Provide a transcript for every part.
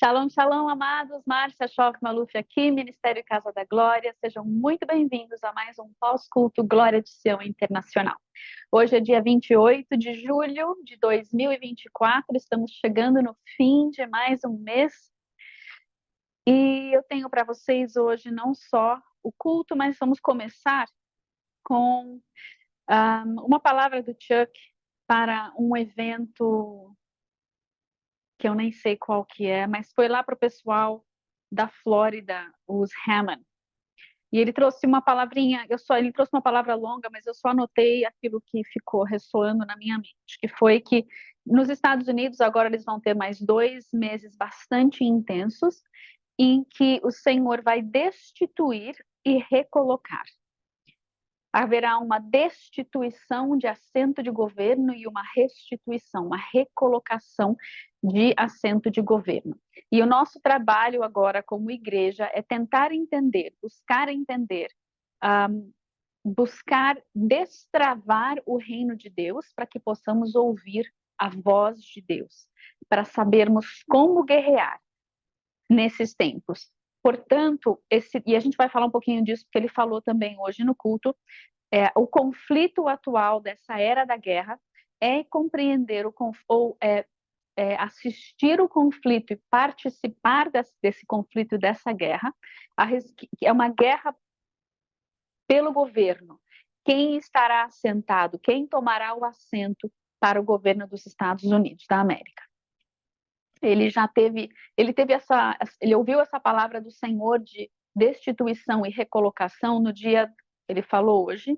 Shalom, shalom, amados. Márcia Schock Maluf aqui, Ministério Casa da Glória. Sejam muito bem-vindos a mais um pós-culto Glória de Sião Internacional. Hoje é dia 28 de julho de 2024, estamos chegando no fim de mais um mês. E eu tenho para vocês hoje não só o culto, mas vamos começar com uma palavra do Chuck para um evento que eu nem sei qual que é, mas foi lá para o pessoal da Flórida, os Hammond. E ele trouxe uma palavrinha, ele trouxe uma palavra longa, mas eu só anotei aquilo que ficou ressoando na minha mente, que foi que nos Estados Unidos agora eles vão ter mais 2 meses bastante intensos, em que o Senhor vai destituir e recolocar. Haverá uma destituição de assento de governo e uma restituição, uma recolocação de assento de governo. E o nosso trabalho agora como igreja é tentar entender, buscar destravar o reino de Deus para que possamos ouvir a voz de Deus, para sabermos como guerrear nesses tempos. Portanto, e a gente vai falar um pouquinho disso, porque ele falou também hoje no culto, o conflito atual dessa era da guerra é compreender assistir o conflito e participar desse conflito e dessa guerra. É uma guerra pelo governo. Quem estará assentado? Quem tomará o assento para o governo dos Estados Unidos da América? Ele ouviu essa palavra do Senhor de destituição e recolocação no dia, ele falou hoje,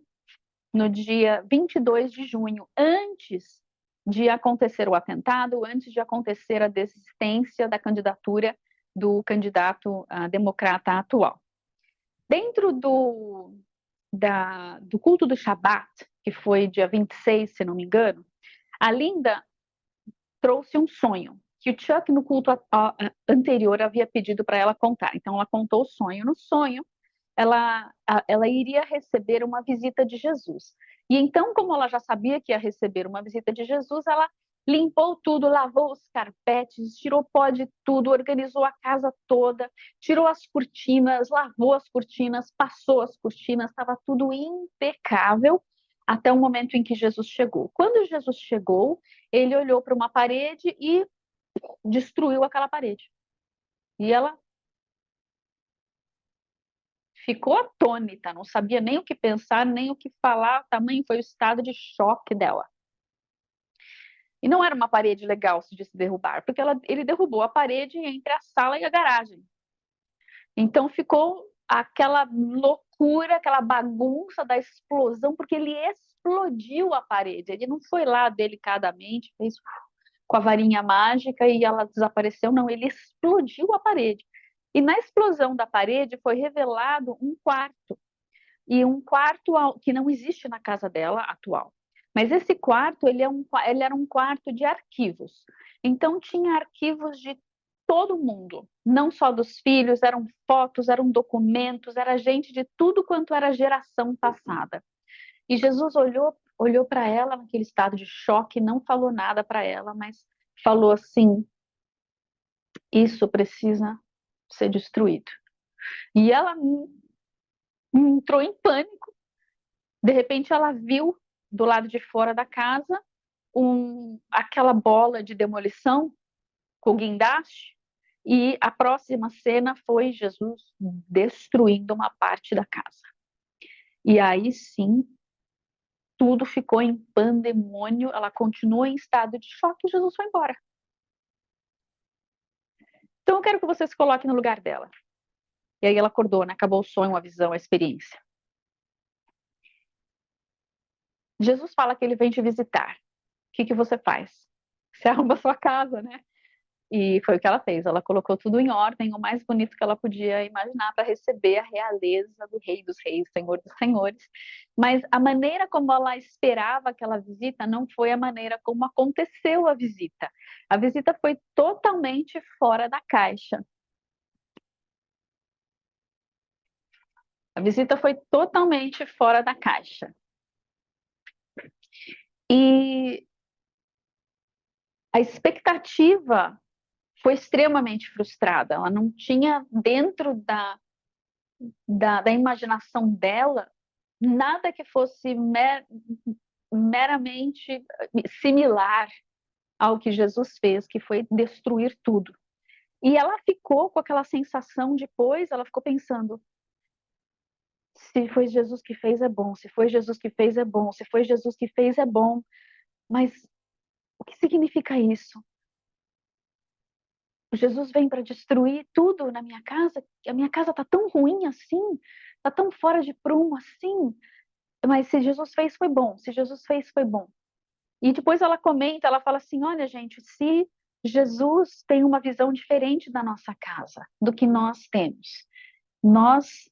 no dia 22 de junho, antes de acontecer o atentado, antes de acontecer a desistência da candidatura do candidato democrata atual. Dentro do culto do Shabat, que foi dia 26, se não me engano, a Linda trouxe um sonho que o Chuck, no culto anterior, havia pedido para ela contar. Então, ela contou o sonho. No sonho, ela iria receber uma visita de Jesus. E então, como ela já sabia que ia receber uma visita de Jesus, ela limpou tudo, lavou os carpetes, tirou pó de tudo, organizou a casa toda, tirou as cortinas, lavou as cortinas, passou as cortinas, estava tudo impecável até o momento em que Jesus chegou. Quando Jesus chegou, ele olhou para uma parede e destruiu aquela parede. E ela ficou atônita, não sabia nem o que pensar, nem o que falar, tamanho foi o estado de choque dela. E não era uma parede legal de se derrubar, porque ele derrubou a parede entre a sala e a garagem. Então ficou aquela loucura, aquela bagunça da explosão, porque ele explodiu a parede. Ele não foi lá delicadamente, fez com a varinha mágica e ela desapareceu, não, ele explodiu a parede. E na explosão da parede foi revelado um quarto, e um quarto que não existe na casa dela atual. Mas esse quarto, ele era um quarto de arquivos. Então tinha arquivos de todo mundo, não só dos filhos, eram fotos, eram documentos, era gente de tudo quanto era geração passada. E Jesus olhou para ela naquele estado de choque, não falou nada para ela, mas falou assim: isso precisa ser destruído. E ela entrou em pânico. De repente ela viu do lado de fora da casa aquela bola de demolição com guindaste, e a próxima cena foi Jesus destruindo uma parte da casa. E aí sim, tudo ficou em pandemônio, ela continuou em estado de choque e Jesus foi embora. Então eu quero que você se coloque no lugar dela. E aí ela acordou, né? Acabou o sonho, a visão, a experiência. Jesus fala que ele vem te visitar. O que você faz? Você arruma a sua casa, né? E foi o que ela fez. Ela colocou tudo em ordem, o mais bonito que ela podia imaginar para receber a realeza do Rei dos Reis, Senhor dos Senhores. Mas a maneira como ela esperava aquela visita não foi a maneira como aconteceu a visita. A visita foi totalmente fora da caixa. A visita foi totalmente fora da caixa. E a expectativa foi extremamente frustrada. Ela não tinha dentro da imaginação dela nada que fosse meramente similar ao que Jesus fez, que foi destruir tudo. E ela ficou com aquela sensação depois, ela ficou pensando, se foi Jesus que fez é bom, se foi Jesus que fez é bom, se foi Jesus que fez é bom, mas o que significa isso? Jesus vem para destruir tudo na minha casa, a minha casa está tão ruim assim, está tão fora de prumo assim, mas se Jesus fez foi bom, se Jesus fez foi bom. E depois ela comenta, ela fala assim, olha gente, se Jesus tem uma visão diferente da nossa casa, do que nós temos, nós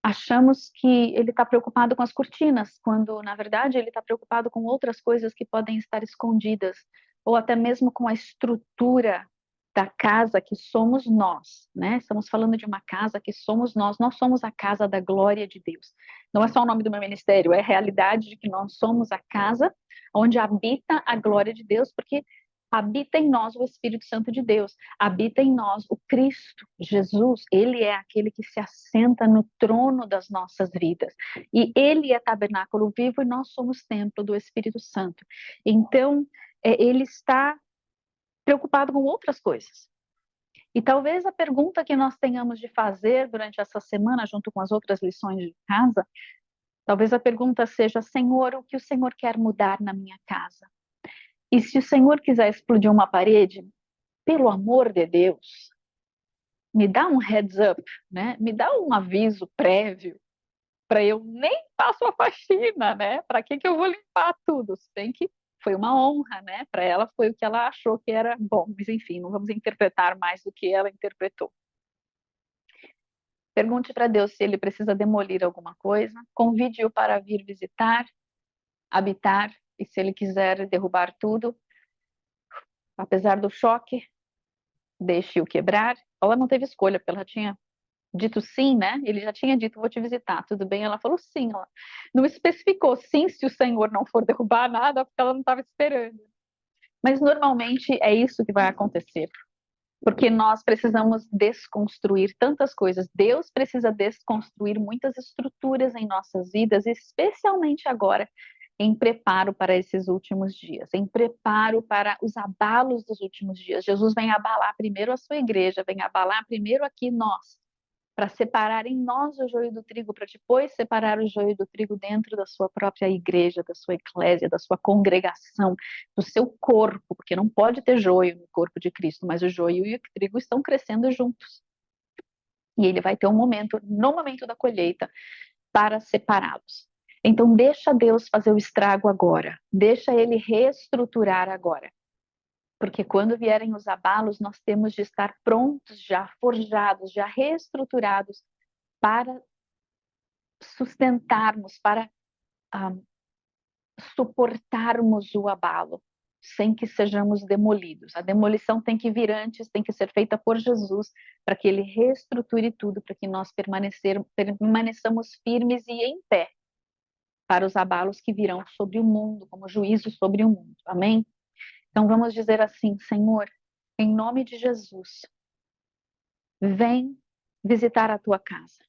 achamos que ele está preocupado com as cortinas, quando na verdade ele está preocupado com outras coisas que podem estar escondidas, ou até mesmo com a estrutura da casa que somos nós, né? Estamos falando de uma casa que somos nós somos a casa da glória de Deus. Não é só o nome do meu ministério, é a realidade de que nós somos a casa onde habita a glória de Deus, porque habita em nós o Espírito Santo de Deus, habita em nós o Cristo, Jesus, ele é aquele que se assenta no trono das nossas vidas. E ele é tabernáculo vivo e nós somos templo do Espírito Santo. Então, ele está preocupado com outras coisas. E talvez a pergunta que nós tenhamos de fazer durante essa semana, junto com as outras lições de casa, talvez a pergunta seja, Senhor, o que o Senhor quer mudar na minha casa? E se o Senhor quiser explodir uma parede, pelo amor de Deus, me dá um heads up, né? Me dá um aviso prévio para eu nem faço a faxina, né? Para que eu vou limpar tudo? Se bem que foi uma honra, né? Para ela foi o que ela achou que era bom, mas enfim, não vamos interpretar mais do que ela interpretou. Pergunte para Deus se ele precisa demolir alguma coisa, convide-o para vir visitar, habitar, e se ele quiser derrubar tudo, apesar do choque, deixe-o quebrar. Ela não teve escolha, porque ela tinha dito sim, né? Ele já tinha dito, vou te visitar, tudo bem? Ela falou sim, ela não especificou sim se o Senhor não for derrubar nada, porque ela não estava esperando. Mas normalmente é isso que vai acontecer, porque nós precisamos desconstruir tantas coisas. Deus precisa desconstruir muitas estruturas em nossas vidas, especialmente agora, em preparo para esses últimos dias, em preparo para os abalos dos últimos dias. Jesus vem abalar primeiro a sua igreja, vem abalar primeiro aqui nós, para separar em nós o joio do trigo, para depois separar o joio do trigo dentro da sua própria igreja, da sua eclésia, da sua congregação, do seu corpo, porque não pode ter joio no corpo de Cristo, mas o joio e o trigo estão crescendo juntos. E ele vai ter um momento, no momento da colheita, para separá-los. Então, deixa Deus fazer o estrago agora, deixa ele reestruturar agora. Porque quando vierem os abalos, nós temos de estar prontos, já forjados, já reestruturados para sustentarmos, para suportarmos o abalo, sem que sejamos demolidos. A demolição tem que vir antes, tem que ser feita por Jesus, para que ele reestruture tudo, para que nós permaneçamos firmes e em pé para os abalos que virão sobre o mundo, como juízo sobre o mundo. Amém? Então vamos dizer assim, Senhor, em nome de Jesus, vem visitar a tua casa.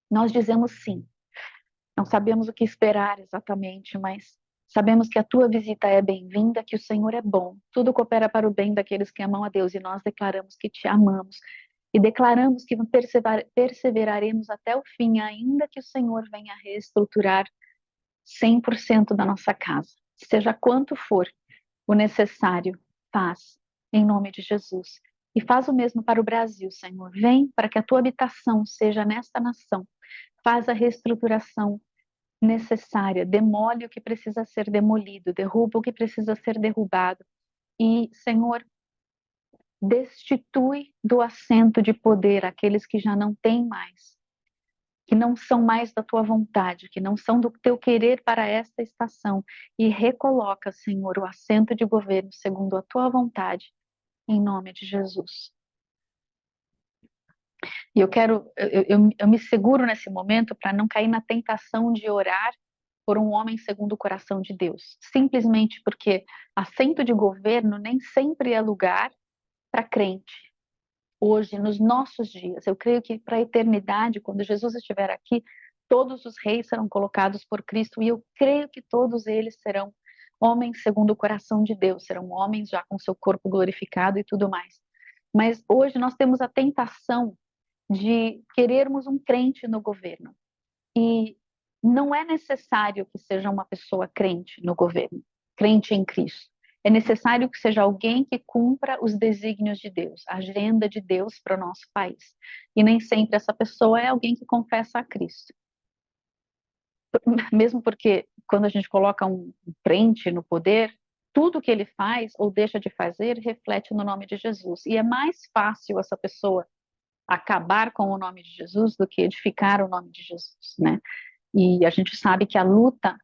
Nós dizemos sim. Não sabemos o que esperar exatamente, mas sabemos que a tua visita é bem-vinda, que o Senhor é bom. Tudo coopera para o bem daqueles que amam a Deus e nós declaramos que te amamos e declaramos que perseveraremos até o fim, ainda que o Senhor venha reestruturar 100% da nossa casa. Seja quanto for o necessário, faz, em nome de Jesus. E faz o mesmo para o Brasil, Senhor. Vem para que a tua habitação seja nesta nação. Faz a reestruturação necessária, demole o que precisa ser demolido, derruba o que precisa ser derrubado. E, Senhor, destitui do assento de poder aqueles que já não têm mais, que não são mais da tua vontade, que não são do teu querer para esta estação, e recoloca, Senhor, o assento de governo segundo a tua vontade, em nome de Jesus. E eu me seguro nesse momento para não cair na tentação de orar por um homem segundo o coração de Deus, simplesmente porque assento de governo nem sempre é lugar para crente, hoje, nos nossos dias. Eu creio que para a eternidade, quando Jesus estiver aqui, todos os reis serão colocados por Cristo, e eu creio que todos eles serão homens segundo o coração de Deus, serão homens já com seu corpo glorificado e tudo mais. Mas hoje nós temos a tentação de querermos um crente no governo. E não é necessário que seja uma pessoa crente no governo, crente em Cristo. É necessário que seja alguém que cumpra os desígnios de Deus, a agenda de Deus para o nosso país. E nem sempre essa pessoa é alguém que confessa a Cristo. Mesmo porque quando a gente coloca um crente no poder, tudo que ele faz ou deixa de fazer reflete no nome de Jesus. E é mais fácil essa pessoa acabar com o nome de Jesus do que edificar o nome de Jesus, né? E a gente sabe que a luta,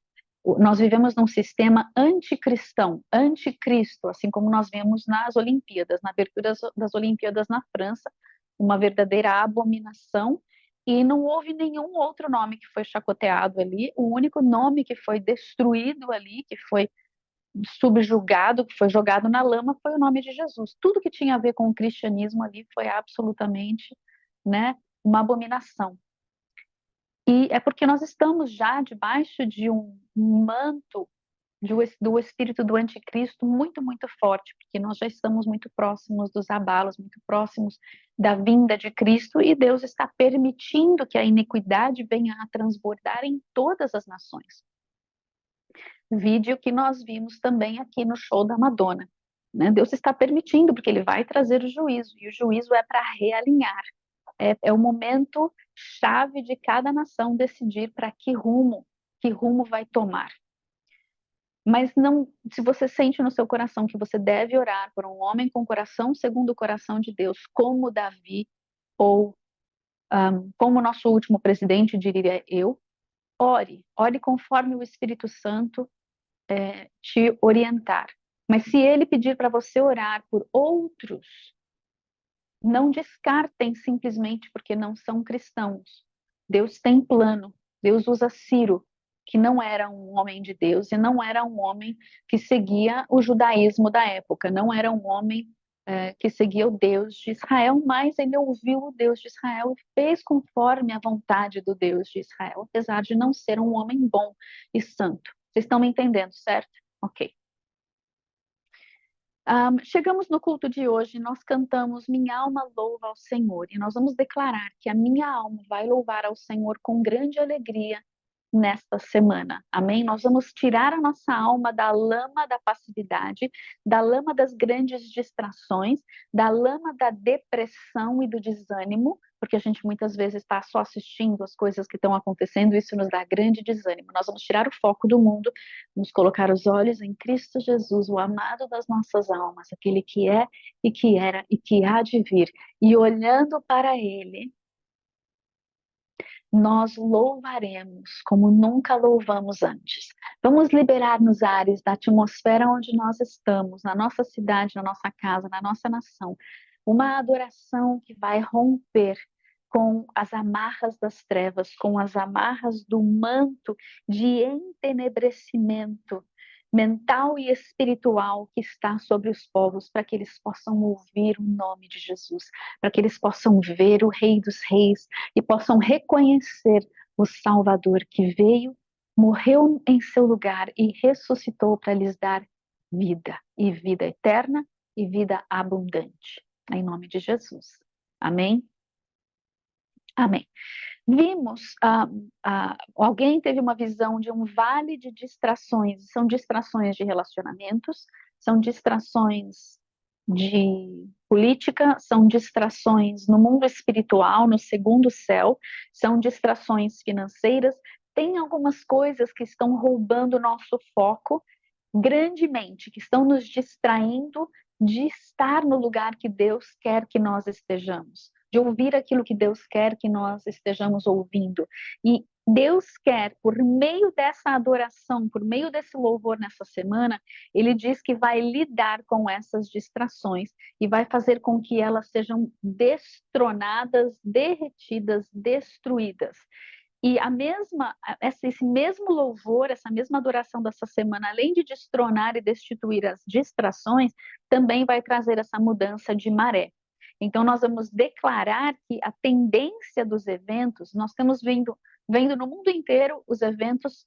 nós vivemos num sistema anticristão, anticristo, assim como nós vemos nas Olimpíadas, na abertura das Olimpíadas na França, uma verdadeira abominação, e não houve nenhum outro nome que foi chacoteado ali, o único nome que foi destruído ali, que foi subjugado, que foi jogado na lama, foi o nome de Jesus. Tudo que tinha a ver com o cristianismo ali foi absolutamente, né, uma abominação. E é porque nós estamos já debaixo de um manto do espírito do anticristo muito, muito forte, porque nós já estamos muito próximos dos abalos, muito próximos da vinda de Cristo, e Deus está permitindo que a iniquidade venha a transbordar em todas as nações. Vídeo que nós vimos também aqui no show da Madonna, né? Deus está permitindo, porque Ele vai trazer o juízo, e o juízo é para realinhar. É o momento chave de cada nação decidir para que rumo vai tomar. Mas não, se você sente no seu coração que você deve orar por um homem com coração segundo o coração de Deus, como Davi, ou como o nosso último presidente, diria eu, ore conforme o Espírito Santo te orientar. Mas se ele pedir para você orar por outros, não descartem simplesmente porque não são cristãos. Deus tem plano. Deus usa Ciro, que não era um homem de Deus e não era um homem que seguia o judaísmo da época, não era um homem que seguia o Deus de Israel, mas ele ouviu o Deus de Israel e fez conforme a vontade do Deus de Israel, apesar de não ser um homem bom e santo. Vocês estão me entendendo, certo? Ok. Chegamos no culto de hoje, nós cantamos Minha alma louva ao Senhor, e nós vamos declarar que a minha alma vai louvar ao Senhor com grande alegria nesta semana, amém? Nós vamos tirar a nossa alma da lama da passividade, da lama das grandes distrações, da lama da depressão e do desânimo, porque a gente muitas vezes está só assistindo as coisas que estão acontecendo, isso nos dá grande desânimo. Nós vamos tirar o foco do mundo, vamos colocar os olhos em Cristo Jesus, o amado das nossas almas, aquele que é e que era e que há de vir, e olhando para Ele, nós louvaremos como nunca louvamos antes. Vamos liberar nos ares da atmosfera onde nós estamos, na nossa cidade, na nossa casa, na nossa nação, uma adoração que vai romper com as amarras das trevas, com as amarras do manto de entenebrecimento mental e espiritual que está sobre os povos, para que eles possam ouvir o nome de Jesus, para que eles possam ver o Rei dos Reis e possam reconhecer o Salvador que veio, morreu em seu lugar e ressuscitou para lhes dar vida, e vida eterna e vida abundante. Em nome de Jesus. Amém? Amém. Vimos, alguém teve uma visão de um vale de distrações, são distrações de relacionamentos, são distrações de política, são distrações no mundo espiritual, no segundo céu, são distrações financeiras, tem algumas coisas que estão roubando o nosso foco grandemente, que estão nos distraindo de estar no lugar que Deus quer que nós estejamos, de ouvir aquilo que Deus quer que nós estejamos ouvindo. E Deus quer, por meio dessa adoração, por meio desse louvor nessa semana, Ele diz que vai lidar com essas distrações e vai fazer com que elas sejam destronadas, derretidas, destruídas. E esse mesmo louvor, essa mesma adoração dessa semana, além de destronar e destituir as distrações, também vai trazer essa mudança de maré. Então, nós vamos declarar que a tendência dos eventos, nós estamos vendo no mundo inteiro os eventos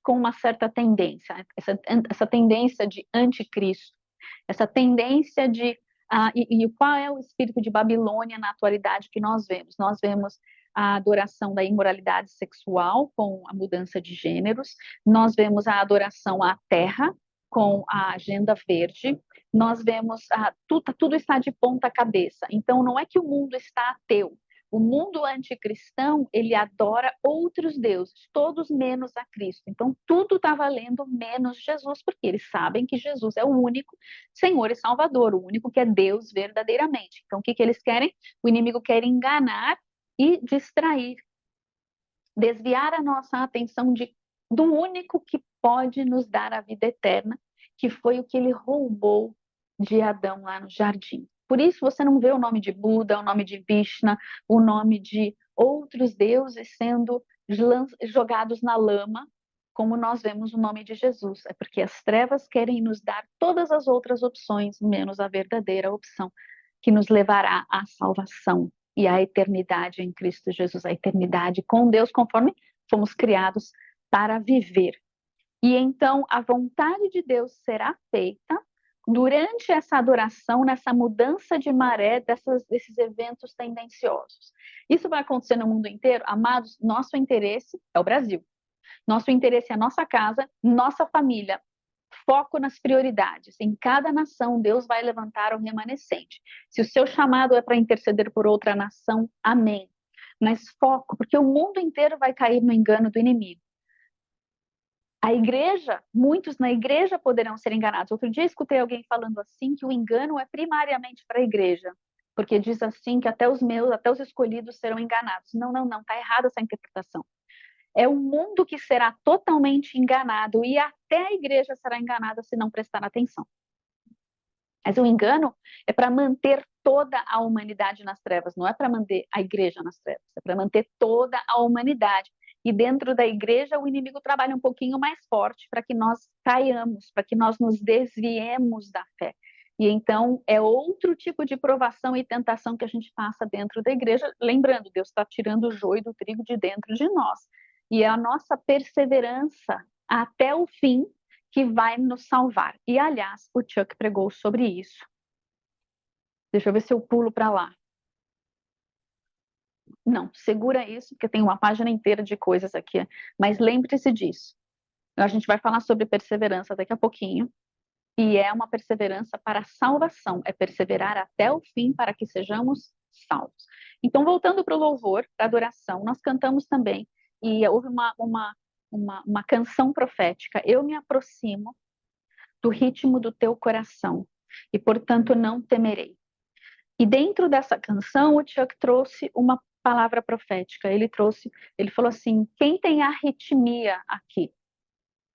com uma certa tendência, essa tendência de anticristo, essa tendência de. E qual é o espírito de Babilônia na atualidade que nós vemos? Nós vemos a adoração da imoralidade sexual com a mudança de gêneros, nós vemos a adoração à terra com a agenda verde, nós vemos tudo está de ponta cabeça. Então não é que o mundo está ateu. O mundo anticristão, ele adora outros deuses, todos menos a Cristo. Então, tudo está valendo menos Jesus, porque eles sabem que Jesus é o único Senhor e Salvador, o único que é Deus verdadeiramente. Então, o que eles querem? O inimigo quer enganar e distrair, desviar a nossa atenção do único que pode nos dar a vida eterna, que foi o que ele roubou de Adão lá no jardim. Por isso você não vê o nome de Buda, o nome de Vishnu, o nome de outros deuses sendo jogados na lama, como nós vemos o nome de Jesus. É porque as trevas querem nos dar todas as outras opções, menos a verdadeira opção, que nos levará à salvação e à eternidade em Cristo Jesus, a eternidade com Deus, conforme fomos criados para viver. E então a vontade de Deus será feita durante essa adoração, nessa mudança de maré desses eventos tendenciosos. Isso vai acontecer no mundo inteiro? Amados, nosso interesse é o Brasil. Nosso interesse é a nossa casa, nossa família. Foco nas prioridades. Em cada nação, Deus vai levantar o remanescente. Se o seu chamado é para interceder por outra nação, amém. Mas foco, porque o mundo inteiro vai cair no engano do inimigo. A igreja, muitos na igreja poderão ser enganados. Outro dia escutei alguém falando assim, que o engano é primariamente para a igreja, porque diz assim que até os escolhidos serão enganados. Não, está errada essa interpretação. É o mundo que será totalmente enganado e até a igreja será enganada se não prestar atenção. Mas o engano é para manter toda a humanidade nas trevas, não é para manter a igreja nas trevas, é para manter toda a humanidade. E dentro da igreja, o inimigo trabalha um pouquinho mais forte para que nós caiamos, para que nós nos desviemos da fé. E então é outro tipo de provação e tentação que a gente passa dentro da igreja. Lembrando, Deus está tirando o joio do trigo de dentro de nós. E é a nossa perseverança até o fim que vai nos salvar. E, aliás, o Chuck pregou sobre isso. Deixa eu ver se eu pulo para lá. Não, segura isso, porque tem uma página inteira de coisas aqui. Mas lembre-se disso. A gente vai falar sobre perseverança daqui a pouquinho. E é uma perseverança para a salvação. É perseverar até o fim para que sejamos salvos. Então, voltando para o louvor, para a adoração, nós cantamos também. E houve uma canção profética. Eu me aproximo do ritmo do teu coração e, portanto, não temerei. E dentro dessa canção, o Chuck trouxe uma palavra profética. Ele falou assim: quem tem arritmia aqui,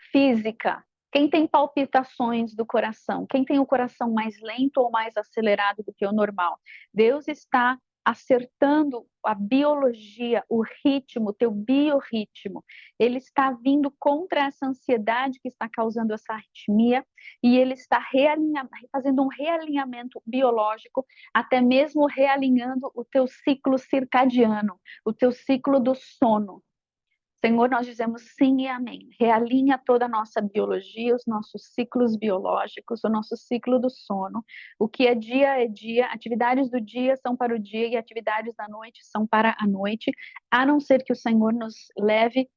física, quem tem palpitações do coração, quem tem o coração mais lento ou mais acelerado do que o normal, Deus está acertando a biologia, o ritmo, o teu biorritmo. Ele está vindo contra essa ansiedade que está causando essa arritmia e ele está fazendo um realinhamento biológico, até mesmo realinhando o teu ciclo circadiano, o teu ciclo do sono. Senhor, nós dizemos sim e amém. Realinha toda a nossa biologia, os nossos ciclos biológicos, o nosso ciclo do sono. O que é dia, atividades do dia são para o dia e atividades da noite são para a noite, a não ser que o Senhor nos leve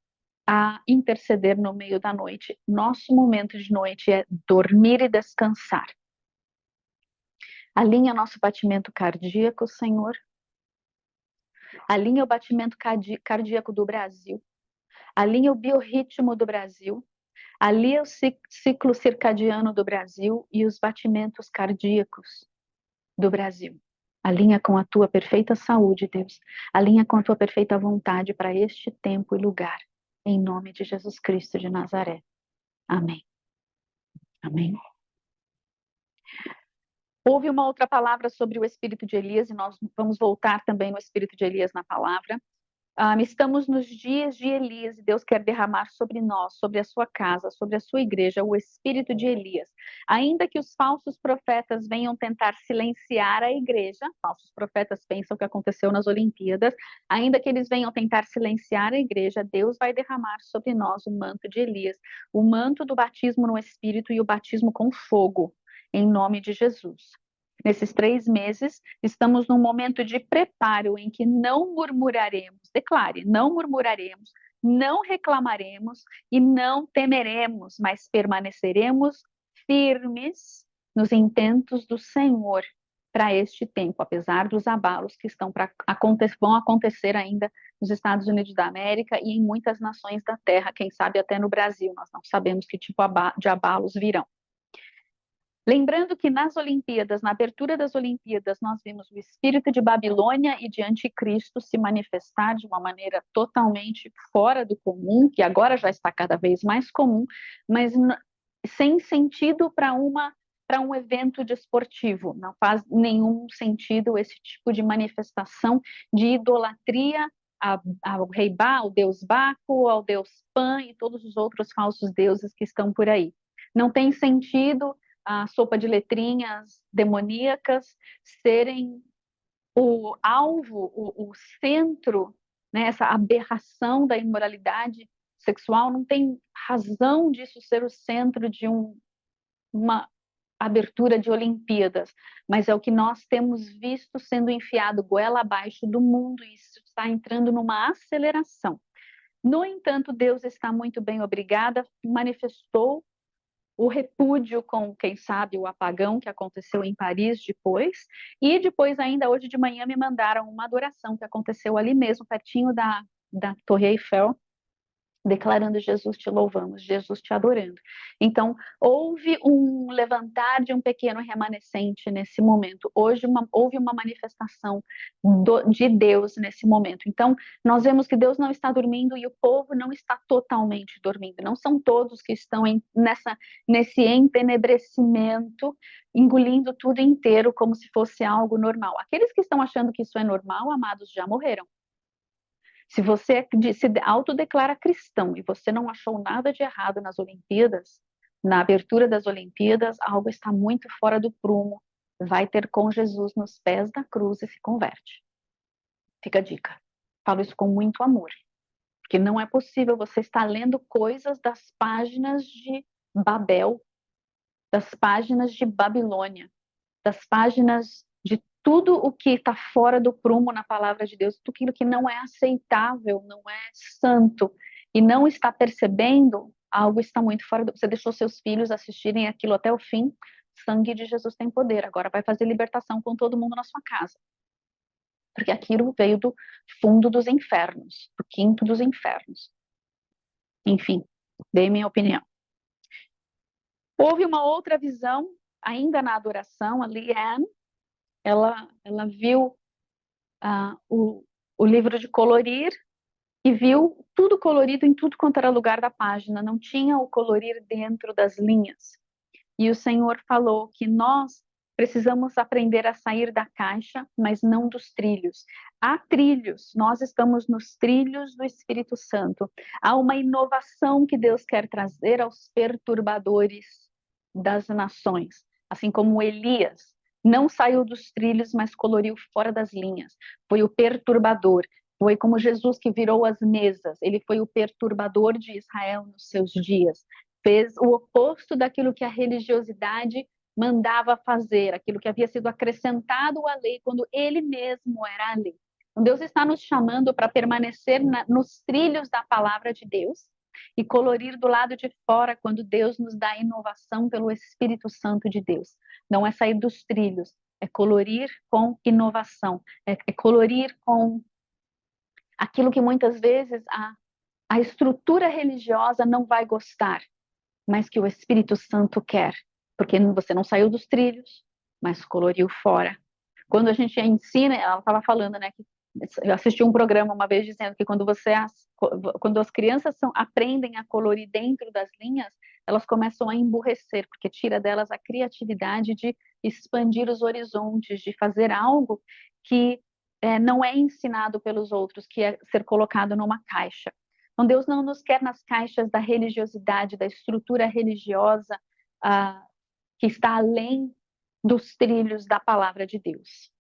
a interceder no meio da noite. Nosso momento de noite é dormir e descansar. Alinha nosso batimento cardíaco, Senhor. Alinha o batimento cardíaco do Brasil. Alinha o biorritmo do Brasil, alinha o ciclo circadiano do Brasil e os batimentos cardíacos do Brasil. Alinha com a tua perfeita saúde, Deus. Alinha com a tua perfeita vontade para este tempo e lugar. Em nome de Jesus Cristo de Nazaré. Amém. Amém. Houve uma outra palavra sobre o espírito de Elias, e nós vamos voltar também no espírito de Elias na palavra. Estamos nos dias de Elias e Deus quer derramar sobre nós, sobre a sua casa, sobre a sua igreja, o espírito de Elias. Ainda que os falsos profetas venham tentar silenciar a igreja, falsos profetas pensam que aconteceu nas Olimpíadas, ainda que eles venham tentar silenciar a igreja, Deus vai derramar sobre nós o manto de Elias, o manto do batismo no espírito e o batismo com fogo, em nome de Jesus. Nesses 3 meses, estamos num momento de preparo em que não murmuraremos, declare, não murmuraremos, não reclamaremos e não temeremos, mas permaneceremos firmes nos intentos do Senhor para este tempo, apesar dos abalos que vão acontecer ainda nos Estados Unidos da América e em muitas nações da Terra, quem sabe até no Brasil, nós não sabemos que tipo de abalos virão. Lembrando que nas Olimpíadas, na abertura das Olimpíadas, nós vimos o espírito de Babilônia e de Anticristo se manifestar de uma maneira totalmente fora do comum, que agora já está cada vez mais comum, mas sem sentido para um evento desportivo. Não faz nenhum sentido esse tipo de manifestação de idolatria ao rei Bá, ao deus Baco, ao deus Pan e todos os outros falsos deuses que estão por aí. Não tem sentido a sopa de letrinhas demoníacas serem o alvo, o centro, né, essa aberração da imoralidade sexual, não tem razão disso ser o centro de uma abertura de Olimpíadas, mas é o que nós temos visto sendo enfiado goela abaixo do mundo e isso está entrando numa aceleração. No entanto, Deus está muito bem, obrigada, manifestou o repúdio com, quem sabe, o apagão que aconteceu em Paris depois, e depois ainda hoje de manhã me mandaram uma adoração que aconteceu ali mesmo, pertinho da Torre Eiffel, declarando Jesus te louvamos, Jesus te adorando. Então, houve um levantar de um pequeno remanescente nesse momento. Hoje houve uma manifestação de Deus nesse momento. Então, nós vemos que Deus não está dormindo e o povo não está totalmente dormindo. Não são todos que estão nesse entenebrecimento, engolindo tudo inteiro como se fosse algo normal. Aqueles que estão achando que isso é normal, amados, já morreram. Se você se autodeclara cristão e você não achou nada de errado nas Olimpíadas, na abertura das Olimpíadas, algo está muito fora do prumo. Vai ter com Jesus nos pés da cruz e se converte. Fica a dica. Falo isso com muito amor. Porque não é possível você estar lendo coisas das páginas de Babel, das páginas de Babilônia, das páginas de tudo o que está fora do prumo na palavra de Deus, tudo aquilo que não é aceitável, não é santo, e não está percebendo, algo está muito fora do... Você deixou seus filhos assistirem aquilo até o fim, sangue de Jesus tem poder, agora vai fazer libertação com todo mundo na sua casa. Porque aquilo veio do fundo dos infernos, do quinto dos infernos. Enfim, dei minha opinião. Houve uma outra visão, ainda na adoração, a Leanne, ela viu o livro de colorir e viu tudo colorido em tudo quanto era lugar da página, não tinha o colorir dentro das linhas. E o Senhor falou que nós precisamos aprender a sair da caixa, mas não dos trilhos. Há trilhos, nós estamos nos trilhos do Espírito Santo. Há uma inovação que Deus quer trazer aos perturbadores das nações, assim como Elias não saiu dos trilhos, mas coloriu fora das linhas. Foi o perturbador. Foi como Jesus que virou as mesas. Ele foi o perturbador de Israel nos seus dias. Fez o oposto daquilo que a religiosidade mandava fazer, aquilo que havia sido acrescentado à lei, quando ele mesmo era a lei. Então, Deus está nos chamando para permanecer nos trilhos da palavra de Deus e colorir do lado de fora quando Deus nos dá inovação pelo Espírito Santo de Deus. Não é sair dos trilhos, é colorir com inovação, é colorir com aquilo que muitas vezes a estrutura religiosa não vai gostar, mas que o Espírito Santo quer, porque você não saiu dos trilhos, mas coloriu fora. Quando a gente ensina, ela estava falando, né, que eu assisti um programa uma vez dizendo que quando as crianças aprendem a colorir dentro das linhas, elas começam a emburrecer, porque tira delas a criatividade de expandir os horizontes, de fazer algo que não é ensinado pelos outros, que é ser colocado numa caixa. Então, Deus não nos quer nas caixas da religiosidade, da estrutura religiosa que está além dos trilhos da palavra de Deus.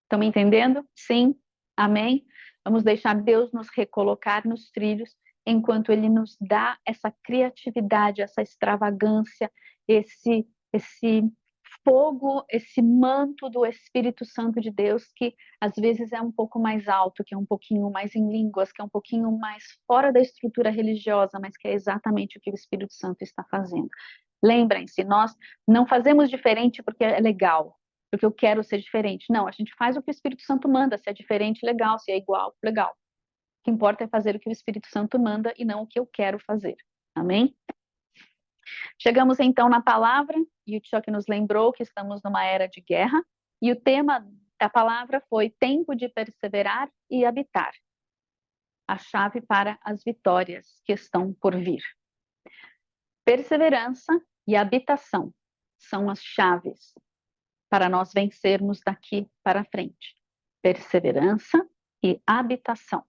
Estão me entendendo? Sim? Amém? Vamos deixar Deus nos recolocar nos trilhos enquanto Ele nos dá essa criatividade, essa extravagância, esse fogo, esse manto do Espírito Santo de Deus, que às vezes é um pouco mais alto, que é um pouquinho mais em línguas, que é um pouquinho mais fora da estrutura religiosa, mas que é exatamente o que o Espírito Santo está fazendo. Lembrem-se, nós não fazemos diferente porque é legal, porque eu quero ser diferente. Não, a gente faz o que o Espírito Santo manda. Se é diferente, legal. Se é igual, legal. O que importa é fazer o que o Espírito Santo manda e não o que eu quero fazer. Amém? Chegamos então na palavra, e o Chuck nos lembrou que estamos numa era de guerra, e o tema da palavra foi tempo de perseverar e habitar. A chave para as vitórias que estão por vir. Perseverança e habitação são as chaves para nós vencermos daqui para frente. Perseverança e habitação.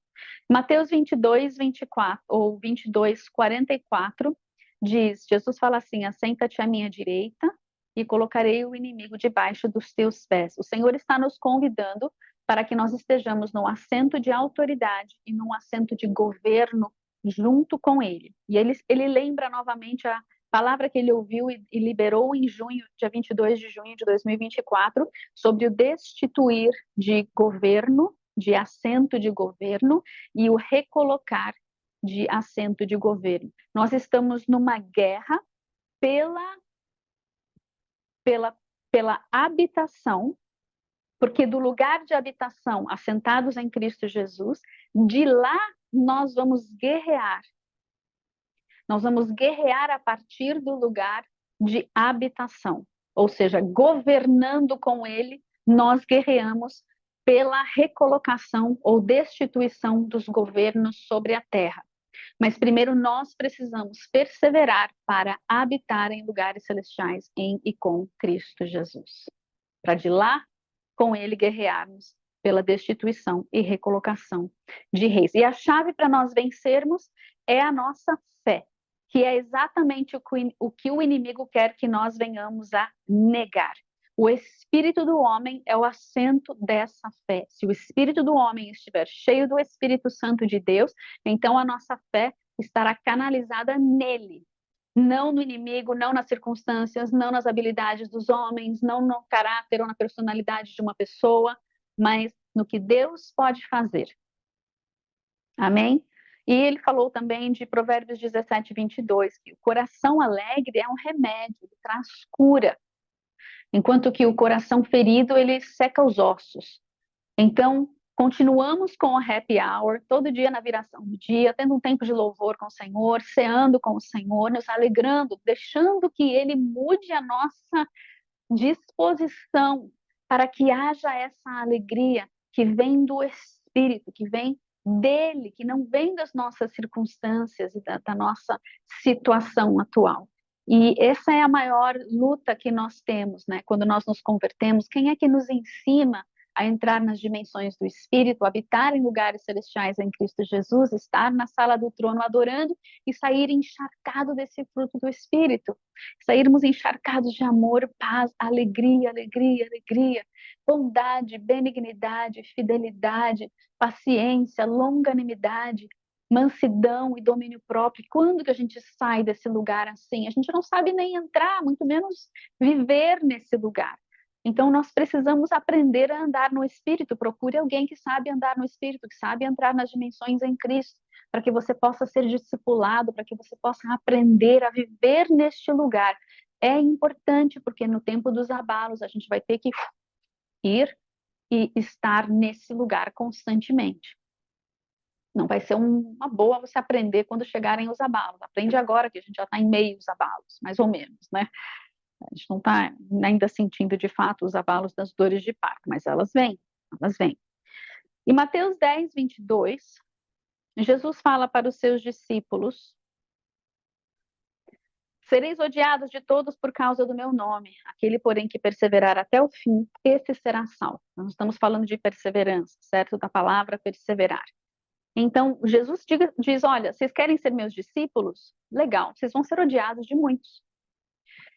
Mateus 22, 24, ou 22, 44, diz, Jesus fala assim, assenta-te à minha direita e colocarei o inimigo debaixo dos teus pés. O Senhor está nos convidando para que nós estejamos num assento de autoridade e num assento de governo junto com Ele. E ele lembra novamente a palavra que ele ouviu e liberou em junho, dia 22 de junho de 2024, sobre o destituir de governo, de assento de governo, e o recolocar de assento de governo. Nós estamos numa guerra pela habitação, porque do lugar de habitação, assentados em Cristo Jesus, de lá nós vamos guerrear. Nós vamos guerrear a partir do lugar de habitação, ou seja, governando com Ele, nós guerreamos pela recolocação ou destituição dos governos sobre a terra. Mas primeiro nós precisamos perseverar para habitar em lugares celestiais em e com Cristo Jesus. Para de lá, com Ele, guerrearmos pela destituição e recolocação de reis. E a chave para nós vencermos é a nossa fé, que é exatamente o que o inimigo quer que nós venhamos a negar. O espírito do homem é o assento dessa fé. Se o espírito do homem estiver cheio do Espírito Santo de Deus, então a nossa fé estará canalizada nele, não no inimigo, não nas circunstâncias, não nas habilidades dos homens, não no caráter ou na personalidade de uma pessoa, mas no que Deus pode fazer. Amém? E ele falou também de Provérbios 17, 22, que o coração alegre é um remédio, ele traz cura, enquanto que o coração ferido, ele seca os ossos. Então, continuamos com o happy hour, todo dia na viração do dia, tendo um tempo de louvor com o Senhor, ceando com o Senhor, nos alegrando, deixando que Ele mude a nossa disposição para que haja essa alegria que vem do Espírito, que vem dele, que não vem das nossas circunstâncias e da nossa situação atual. E essa é a maior luta que nós temos, né? Quando nós nos convertemos, quem é que nos ensina a entrar nas dimensões do Espírito, habitar em lugares celestiais em Cristo Jesus, estar na sala do trono adorando e sair encharcado desse fruto do Espírito, sairmos encharcados de amor, paz, alegria, alegria, alegria, bondade, benignidade, fidelidade, paciência, longanimidade, mansidão e domínio próprio. Quando que a gente sai desse lugar assim? A gente não sabe nem entrar, muito menos viver nesse lugar. Então, nós precisamos aprender a andar no Espírito. Procure alguém que sabe andar no Espírito, que sabe entrar nas dimensões em Cristo, para que você possa ser discipulado, para que você possa aprender a viver neste lugar. É importante, porque no tempo dos abalos, a gente vai ter que ir e estar nesse lugar constantemente. Não vai ser uma boa você aprender quando chegarem os abalos. Aprende agora, que a gente já está em meio aos abalos, mais ou menos, né? A gente não está ainda sentindo de fato os abalos das dores de parto, mas elas vêm, elas vêm. Em Mateus 10, 22, Jesus fala para os seus discípulos: Sereis odiados de todos por causa do meu nome. Aquele, porém, que perseverar até o fim, esse será salvo. Nós estamos falando de perseverança, certo? Da palavra perseverar. Então, Jesus diz, olha, vocês querem ser meus discípulos? Legal, vocês vão ser odiados de muitos.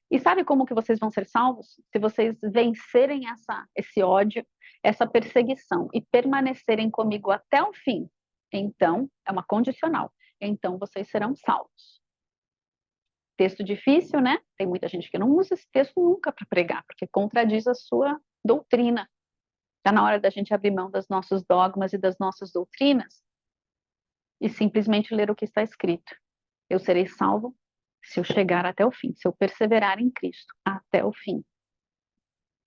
E sabe como que vocês vão ser salvos? Se vocês vencerem esse ódio, essa perseguição e permanecerem comigo até o fim. Então, é uma condicional. Então, vocês serão salvos. Texto difícil, né? Tem muita gente que não usa esse texto nunca para pregar, porque contradiz a sua doutrina. Está na hora da gente abrir mão dos nossos dogmas e das nossas doutrinas e simplesmente ler o que está escrito. Eu serei salvo se eu chegar até o fim, se eu perseverar em Cristo até o fim.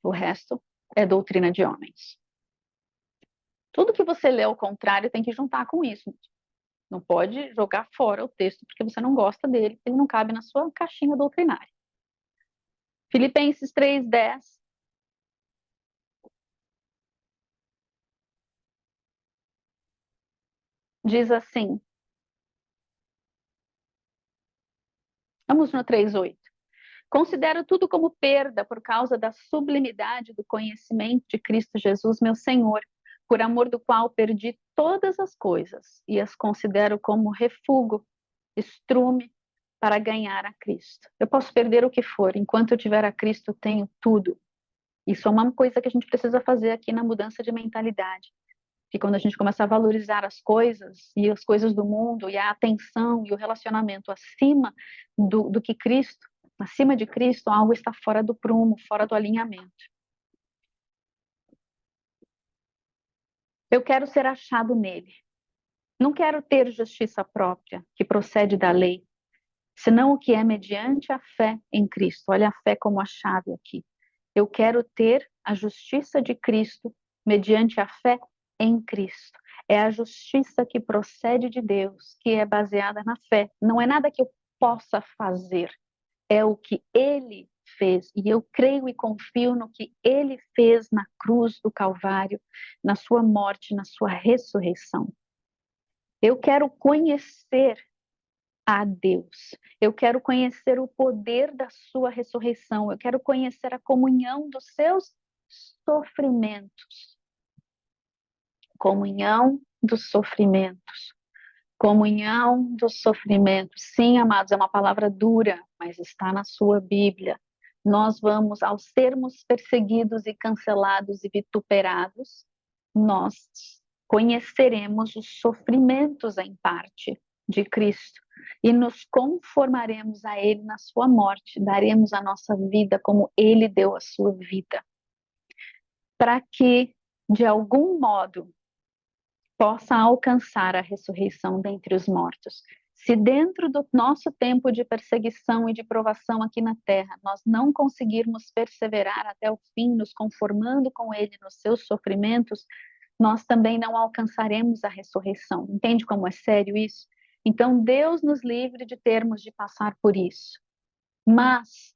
O resto é doutrina de homens. Tudo que você lê ao contrário tem que juntar com isso. Não pode jogar fora o texto porque você não gosta dele, ele não cabe na sua caixinha doutrinária. Filipenses 3:10. Diz assim. Vamos no 3:8. Considero tudo como perda por causa da sublimidade do conhecimento de Cristo Jesus, meu Senhor, por amor do qual perdi todas as coisas e as considero como refúgio, estrume para ganhar a Cristo. Eu posso perder o que for, enquanto eu tiver a Cristo, eu tenho tudo. Isso é uma coisa que a gente precisa fazer aqui na mudança de mentalidade. Que quando a gente começa a valorizar as coisas e as coisas do mundo e a atenção e o relacionamento acima do que Cristo, acima de Cristo, algo está fora do prumo, fora do alinhamento. Eu quero ser achado nele. Não quero ter justiça própria, que procede da lei, senão o que é mediante a fé em Cristo. Olha a fé como a chave aqui. Eu quero ter a justiça de Cristo mediante a fé em Cristo. É a justiça que procede de Deus, que é baseada na fé. Não é nada que eu possa fazer, é o que Ele fez. E eu creio e confio no que Ele fez na cruz do Calvário, na sua morte, na sua ressurreição. Eu quero conhecer a Deus. Eu quero conhecer o poder da sua ressurreição. Eu quero conhecer a comunhão dos seus sofrimentos. Comunhão dos sofrimentos. Comunhão dos sofrimentos. Sim, amados, é uma palavra dura, mas está na sua Bíblia. Nós vamos, ao sermos perseguidos e cancelados e vituperados, nós conheceremos os sofrimentos em parte de Cristo e nos conformaremos a Ele na sua morte, daremos a nossa vida como Ele deu a sua vida, para que, de algum modo, possa alcançar a ressurreição dentre os mortos. Se dentro do nosso tempo de perseguição e de provação aqui na terra, nós não conseguirmos perseverar até o fim, nos conformando com Ele nos seus sofrimentos, nós também não alcançaremos a ressurreição. Entende como é sério isso? Então, Deus nos livre de termos de passar por isso. Mas,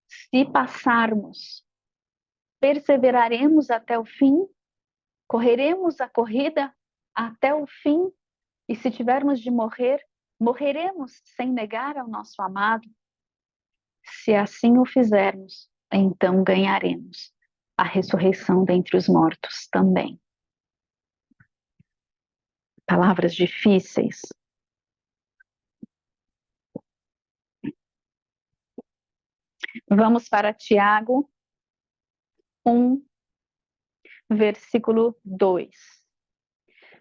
se passarmos, perseveraremos até o fim, correremos a corrida até o fim, e se tivermos de morrer, morreremos sem negar ao nosso amado. Se assim o fizermos, então ganharemos a ressurreição dentre os mortos também. Palavras difíceis. Vamos para Tiago 1, versículo 2.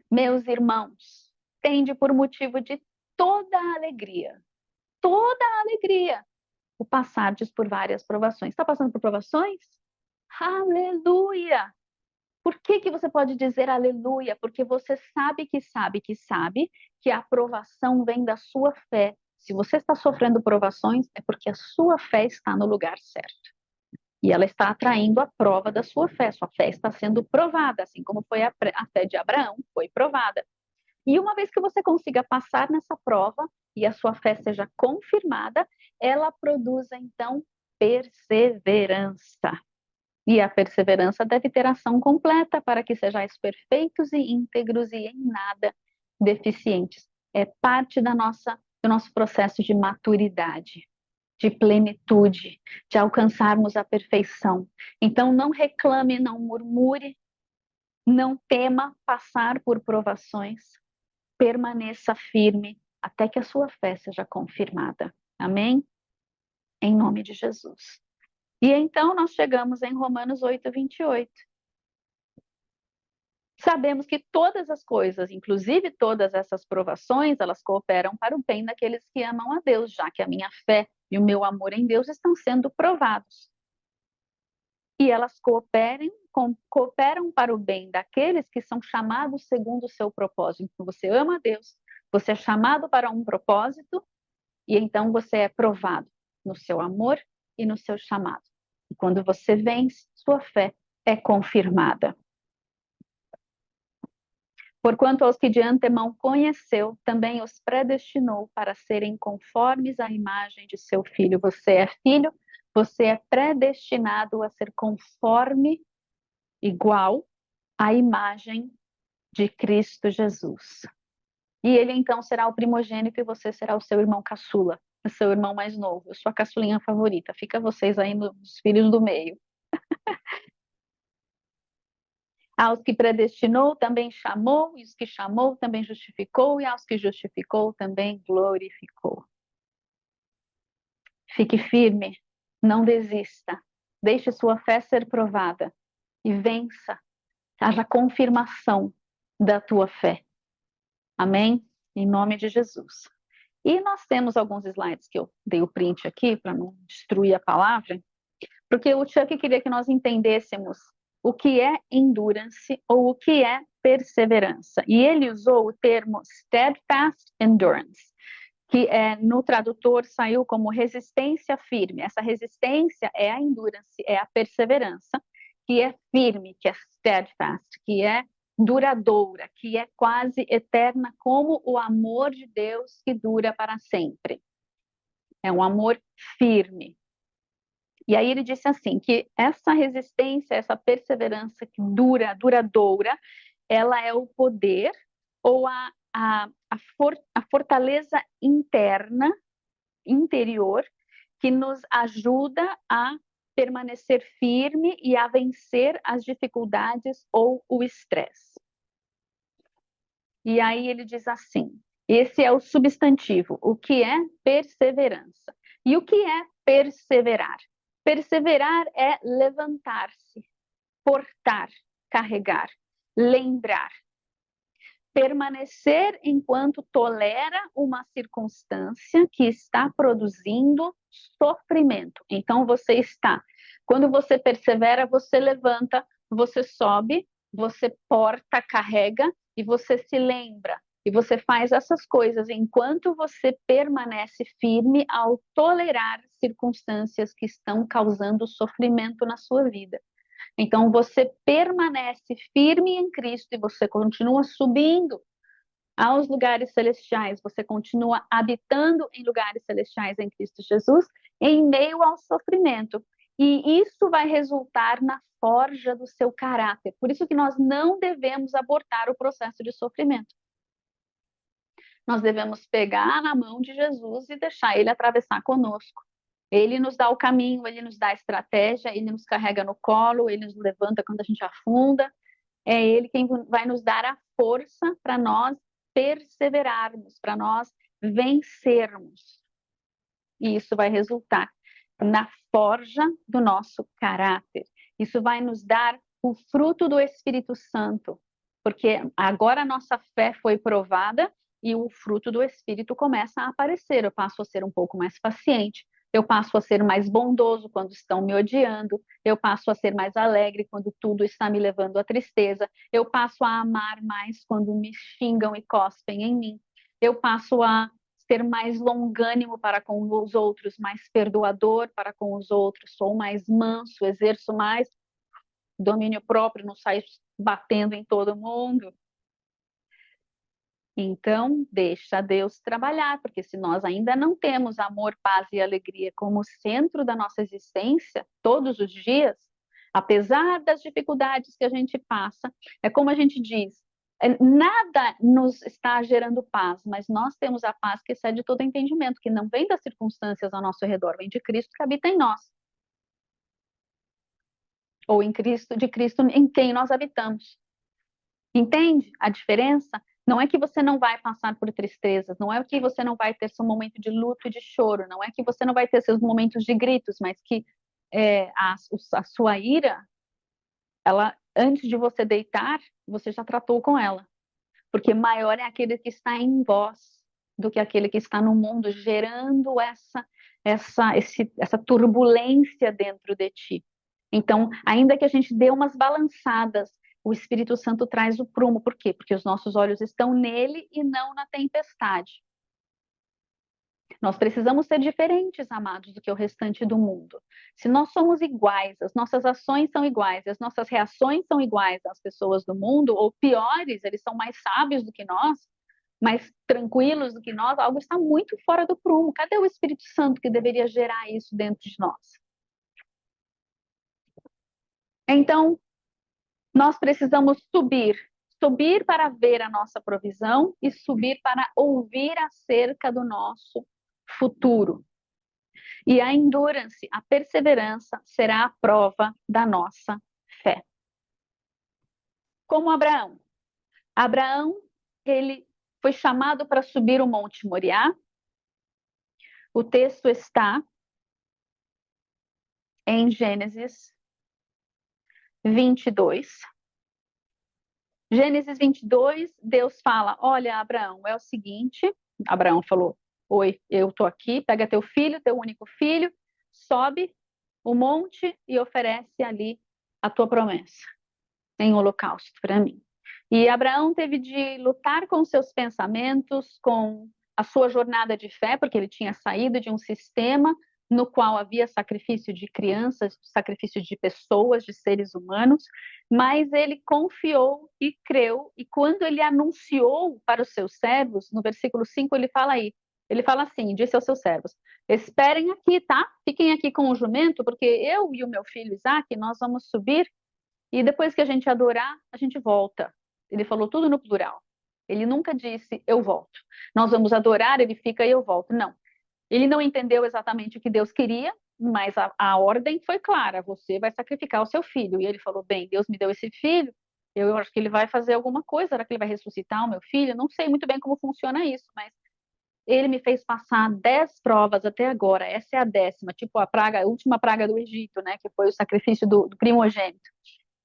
Meus irmãos, tende por motivo de toda alegria, o passardes por várias provações. Está passando por provações? Aleluia! Por que você pode dizer aleluia? Porque você sabe que a aprovação vem da sua fé. Se você está sofrendo provações, é porque a sua fé está no lugar certo. E ela está atraindo a prova da sua fé. Sua fé está sendo provada, assim como foi a fé de Abraão, foi provada. E uma vez que você consiga passar nessa prova e a sua fé seja confirmada, ela produz, então, perseverança. E a perseverança deve ter ação completa para que sejais perfeitos e íntegros e em nada deficientes. É parte do nosso processo de maturidade. de plenitude, de alcançarmos a perfeição. Então, não reclame, não murmure, não tema passar por provações, permaneça firme até que a sua fé seja confirmada. Amém? Em nome de Jesus. E então nós chegamos em Romanos 8, 28. Sabemos que todas as coisas, inclusive todas essas provações, elas cooperam para o bem daqueles que amam a Deus, já que a minha fé e o meu amor em Deus estão sendo provados. E elas cooperam para o bem daqueles que são chamados segundo o seu propósito. Então, você ama a Deus, você é chamado para um propósito, e então você é provado no seu amor e no seu chamado. E quando você vence, sua fé é confirmada. Porquanto aos que de antemão conheceu, também os predestinou para serem conformes à imagem de seu filho. Você é filho, você é predestinado a ser conforme, igual à imagem de Cristo Jesus. E ele então será o primogênito e você será o seu irmão caçula, o seu irmão mais novo, a sua caçulinha favorita. Fica vocês aí nos filhos do meio. Aos que predestinou, também chamou, e os que chamou, também justificou, e aos que justificou, também glorificou. Fique firme, não desista, deixe sua fé ser provada e vença, haja confirmação da tua fé. Amém? Em nome de Jesus. E nós temos alguns slides que eu dei o print aqui, para não destruir a palavra, porque o Chuck queria que nós entendêssemos o que é endurance ou o que é perseverança. E ele usou o termo steadfast endurance, que no tradutor saiu como resistência firme. Essa resistência é a endurance, é a perseverança, que é firme, que é steadfast, que é duradoura, que é quase eterna, como o amor de Deus que dura para sempre. É um amor firme. E aí ele disse assim, que essa resistência, essa perseverança que duradoura, ela é o poder ou a fortaleza interna, interior, que nos ajuda a permanecer firme e a vencer as dificuldades ou o estresse. E aí ele diz assim, esse é o substantivo, o que é perseverança. E o que é perseverar? Perseverar é levantar-se, portar, carregar, lembrar. Permanecer enquanto tolera uma circunstância que está produzindo sofrimento. Então você está, quando você persevera, você levanta, você sobe, você porta, carrega e você se lembra. E você faz essas coisas enquanto você permanece firme ao tolerar circunstâncias que estão causando sofrimento na sua vida. Então você permanece firme em Cristo e você continua subindo aos lugares celestiais, você continua habitando em lugares celestiais em Cristo Jesus, em meio ao sofrimento. E isso vai resultar na forja do seu caráter. Por isso que nós não devemos abortar o processo de sofrimento. Nós devemos pegar na mão de Jesus e deixar ele atravessar conosco. Ele nos dá o caminho, ele nos dá a estratégia, ele nos carrega no colo, ele nos levanta quando a gente afunda. É ele quem vai nos dar a força para nós perseverarmos, para nós vencermos. E isso vai resultar na forja do nosso caráter. Isso vai nos dar o fruto do Espírito Santo, porque agora a nossa fé foi provada e o fruto do Espírito começa a aparecer. Eu passo a ser um pouco mais paciente, eu passo a ser mais bondoso quando estão me odiando, eu passo a ser mais alegre quando tudo está me levando à tristeza, eu passo a amar mais quando me xingam e cospem em mim, eu passo a ser mais longânimo para com os outros, mais perdoador para com os outros, sou mais manso, exerço mais domínio próprio, não saio batendo em todo mundo. Então, deixa Deus trabalhar, porque se nós ainda não temos amor, paz e alegria como centro da nossa existência, todos os dias, apesar das dificuldades que a gente passa, é como a gente diz, Nada nos está gerando paz, mas nós temos a paz que excede todo entendimento, que não vem das circunstâncias ao nosso redor, vem de Cristo que habita em nós. Ou em Cristo, de Cristo em quem nós habitamos. Entende a diferença? Não é que você não vai passar por tristezas, não é que você não vai ter seu momento de luto e de choro, não é que você não vai ter seus momentos de gritos, mas que a sua ira, ela, antes de você deitar, você já tratou com ela. Porque maior é aquele que está em vós do que aquele que está no mundo, gerando essa turbulência dentro de ti. Então, ainda que a gente dê umas balançadas, o Espírito Santo traz o prumo. Por quê? Porque os nossos olhos estão nele e não na tempestade. Nós precisamos ser diferentes, amados, do que o restante do mundo. Se nós somos iguais, as nossas ações são iguais, as nossas reações são iguais às pessoas do mundo, ou piores, eles são mais sábios do que nós, mais tranquilos do que nós, algo está muito fora do prumo. Cadê o Espírito Santo que deveria gerar isso dentro de nós? Então, nós precisamos subir para ver a nossa provisão e subir para ouvir acerca do nosso futuro. E a endurance, a perseverança, será a prova da nossa fé. Como Abraão. Abraão, ele foi chamado para subir o Monte Moriá. O texto está em Gênesis 22. Gênesis 22, Deus fala: olha, Abraão, é o seguinte. Abraão falou: oi, eu estou aqui, pega teu filho, teu único filho, sobe o monte e oferece ali a tua promessa em holocausto para mim. E Abraão teve de lutar com seus pensamentos, com a sua jornada de fé, porque ele tinha saído de um sistema no qual havia sacrifício de crianças, sacrifício de pessoas, de seres humanos, mas ele confiou e creu, e quando ele anunciou para os seus servos, no versículo 5 ele fala aí, ele fala assim, disse aos seus servos: esperem aqui, tá? Fiquem aqui com o jumento, porque eu e o meu filho Isaque, nós vamos subir, e depois que a gente adorar, a gente volta. Ele falou tudo no plural. Ele nunca disse, eu volto. Nós vamos adorar, ele fica e eu volto. Não. Ele não entendeu exatamente o que Deus queria, mas a ordem foi clara: você vai sacrificar o seu filho. E ele falou: bem, Deus me deu esse filho, eu acho que ele vai fazer alguma coisa. Será que ele vai ressuscitar o meu filho? Não sei muito bem como funciona isso, mas ele me fez passar 10 provas até agora. Essa é a 10ª, tipo a última praga do Egito, né? Que foi o sacrifício do primogênito.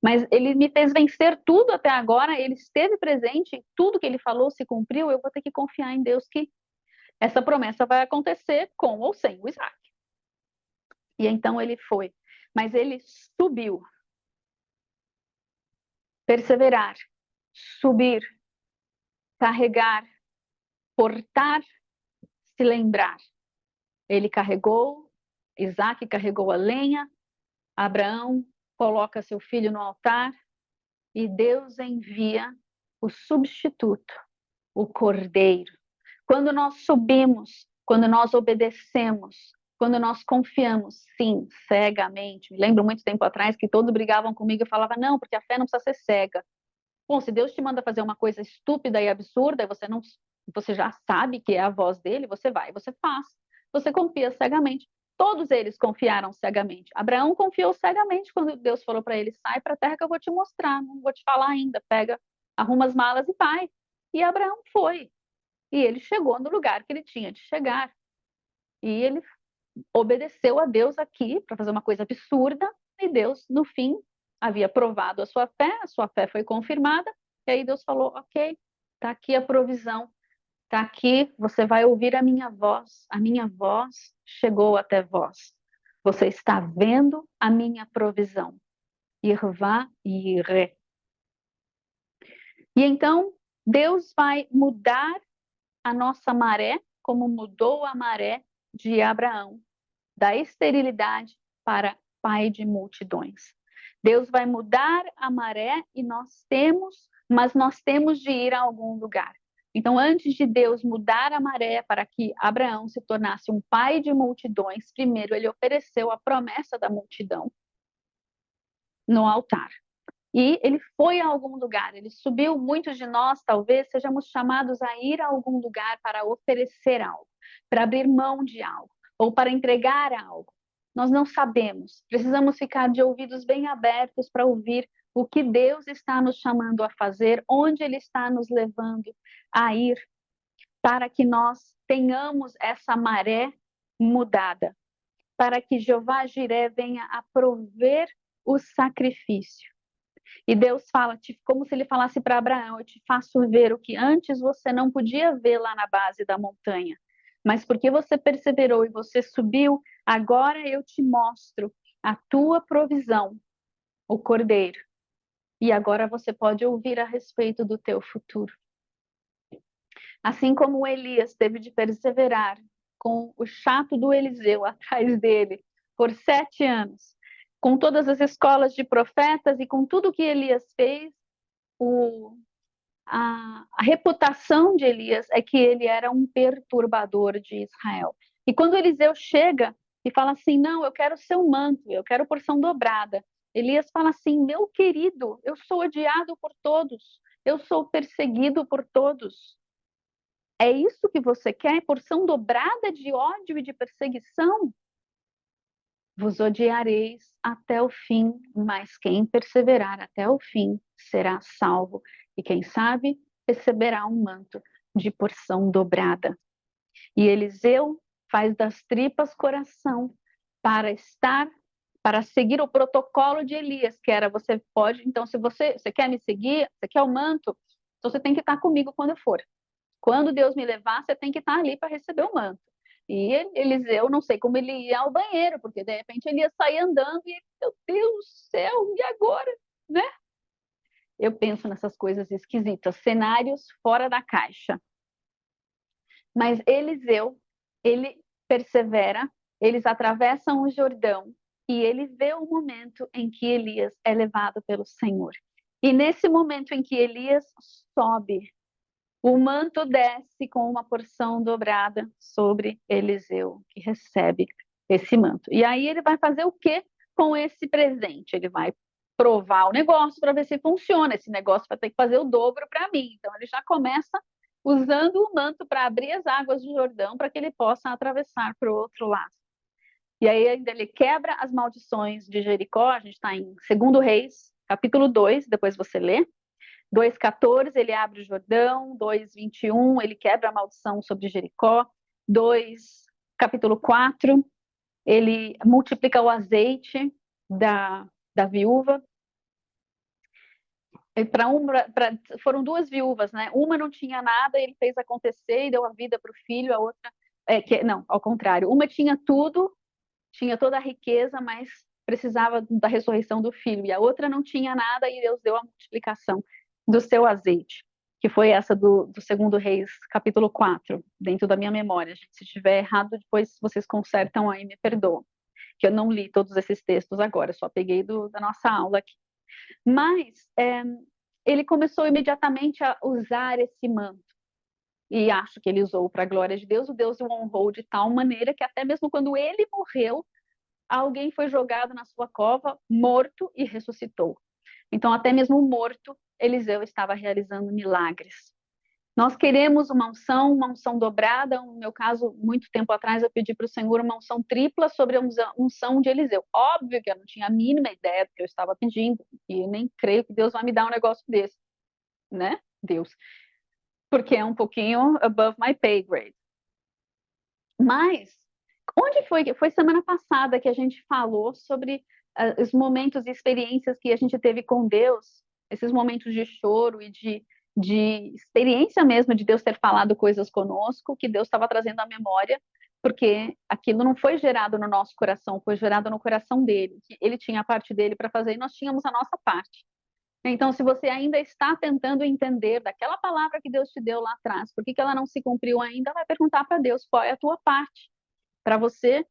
Mas ele me fez vencer tudo até agora, ele esteve presente, tudo que ele falou se cumpriu. Eu vou ter que confiar em Deus que essa promessa vai acontecer com ou sem o Isaac. E então ele foi. Mas ele subiu. Perseverar, subir, carregar, portar, se lembrar. Ele carregou, Isaac carregou a lenha, Abraão coloca seu filho no altar e Deus envia o substituto, o cordeiro. Quando nós subimos, quando nós obedecemos, quando nós confiamos, sim, cegamente. Me lembro muito tempo atrás que todos brigavam comigo e falavam: não, porque a fé não precisa ser cega. Bom, se Deus te manda fazer uma coisa estúpida e absurda, e você já sabe que é a voz dele, você vai, você faz. Você confia cegamente. Todos eles confiaram cegamente. Abraão confiou cegamente quando Deus falou para ele: sai para a terra que eu vou te mostrar, não vou te falar ainda, pega, arruma as malas e vai. E Abraão foi. E ele chegou no lugar que ele tinha de chegar. E ele obedeceu a Deus aqui para fazer uma coisa absurda, e Deus, no fim, havia provado a sua fé foi confirmada, e aí Deus falou: ok, está aqui a provisão, está aqui, você vai ouvir a minha voz chegou até vós. Você está vendo a minha provisão. Irvá e Iré. E então, Deus vai mudar a nossa maré, como mudou a maré de Abraão, da esterilidade para pai de multidões. Deus vai mudar a maré e mas nós temos de ir a algum lugar. Então, antes de Deus mudar a maré para que Abraão se tornasse um pai de multidões, primeiro ele ofereceu a promessa da multidão no altar. E ele foi a algum lugar, ele subiu. Muitos de nós, talvez, sejamos chamados a ir a algum lugar para oferecer algo, para abrir mão de algo, ou para entregar algo. Nós não sabemos, precisamos ficar de ouvidos bem abertos para ouvir o que Deus está nos chamando a fazer, onde Ele está nos levando a ir, para que nós tenhamos essa maré mudada, para que Jeová Jiré venha a prover o sacrifício. E Deus fala, como se ele falasse para Abraão: eu te faço ver o que antes você não podia ver lá na base da montanha. Mas porque você perseverou e você subiu, agora eu te mostro a tua provisão, o cordeiro. E agora você pode ouvir a respeito do teu futuro. Assim como Elias teve de perseverar com o chato do Eliseu atrás dele por 7 anos, com todas as escolas de profetas e com tudo que Elias fez, a reputação de Elias é que ele era um perturbador de Israel. E quando Eliseu chega e fala assim: não, eu quero seu manto, eu quero porção dobrada, Elias fala assim: meu querido, eu sou odiado por todos, eu sou perseguido por todos. É isso que você quer? Porção dobrada de ódio e de perseguição? Vos odiareis até o fim, mas quem perseverar até o fim será salvo. E quem sabe, receberá um manto de porção dobrada. E Eliseu faz das tripas coração para seguir o protocolo de Elias, que era: você pode, então, se você quer me seguir, você quer o manto, então você tem que estar comigo quando eu for. Quando Deus me levar, você tem que estar ali para receber o manto. E Eliseu, não sei como ele ia ao banheiro, porque de repente ele ia sair andando e, meu Deus do céu, e agora? Né? Eu penso nessas coisas esquisitas, cenários fora da caixa. Mas Eliseu, ele persevera, eles atravessam o Jordão e ele vê o momento em que Elias é levado pelo Senhor. E nesse momento em que Elias sobe, o manto desce com uma porção dobrada sobre Eliseu, que recebe esse manto. E aí ele vai fazer o quê com esse presente? Ele vai provar o negócio para ver se funciona. Esse negócio vai ter que fazer o dobro para mim. Então ele já começa usando o manto para abrir as águas do Jordão para que ele possa atravessar para o outro lado. E aí ainda ele quebra as maldições de Jericó. A gente está em 2 Reis, capítulo 2, depois você lê. 2,14, ele abre o Jordão. 2,21, ele quebra a maldição sobre Jericó. Capítulo 4, ele multiplica o azeite da viúva. Foram 2 viúvas, né? Uma não tinha nada, ele fez acontecer e deu a vida para o filho. A outra, não, ao contrário. Uma tinha tudo, tinha toda a riqueza, mas precisava da ressurreição do filho. E a outra não tinha nada e Deus deu a multiplicação do seu azeite, que foi essa do 2 Reis, capítulo 4, dentro da minha memória. Gente, se estiver errado, depois vocês consertam aí e me perdoam, que eu não li todos esses textos agora, só peguei da nossa aula aqui. Mas ele começou imediatamente a usar esse manto. E acho que ele usou para a glória de Deus. O Deus o honrou de tal maneira que até mesmo quando ele morreu, alguém foi jogado na sua cova, morto, e ressuscitou. Então, até mesmo morto, Eliseu estava realizando milagres. Nós queremos uma unção dobrada. No meu caso, muito tempo atrás, eu pedi para o Senhor uma unção tripla sobre a unção de Eliseu. Óbvio que eu não tinha a mínima ideia do que eu estava pedindo, e eu nem creio que Deus vai me dar um negócio desse, né? Deus. Porque é um pouquinho above my pay grade. Mas, onde foi? Foi semana passada que a gente falou sobre os momentos e experiências que a gente teve com Deus, esses momentos de choro e de experiência mesmo de Deus ter falado coisas conosco, que Deus estava trazendo à memória, porque aquilo não foi gerado no nosso coração, foi gerado no coração dele. Ele tinha a parte dele para fazer e nós tínhamos a nossa parte. Então, se você ainda está tentando entender daquela palavra que Deus te deu lá atrás, por que ela não se cumpriu ainda, vai perguntar para Deus qual é a tua parte, para você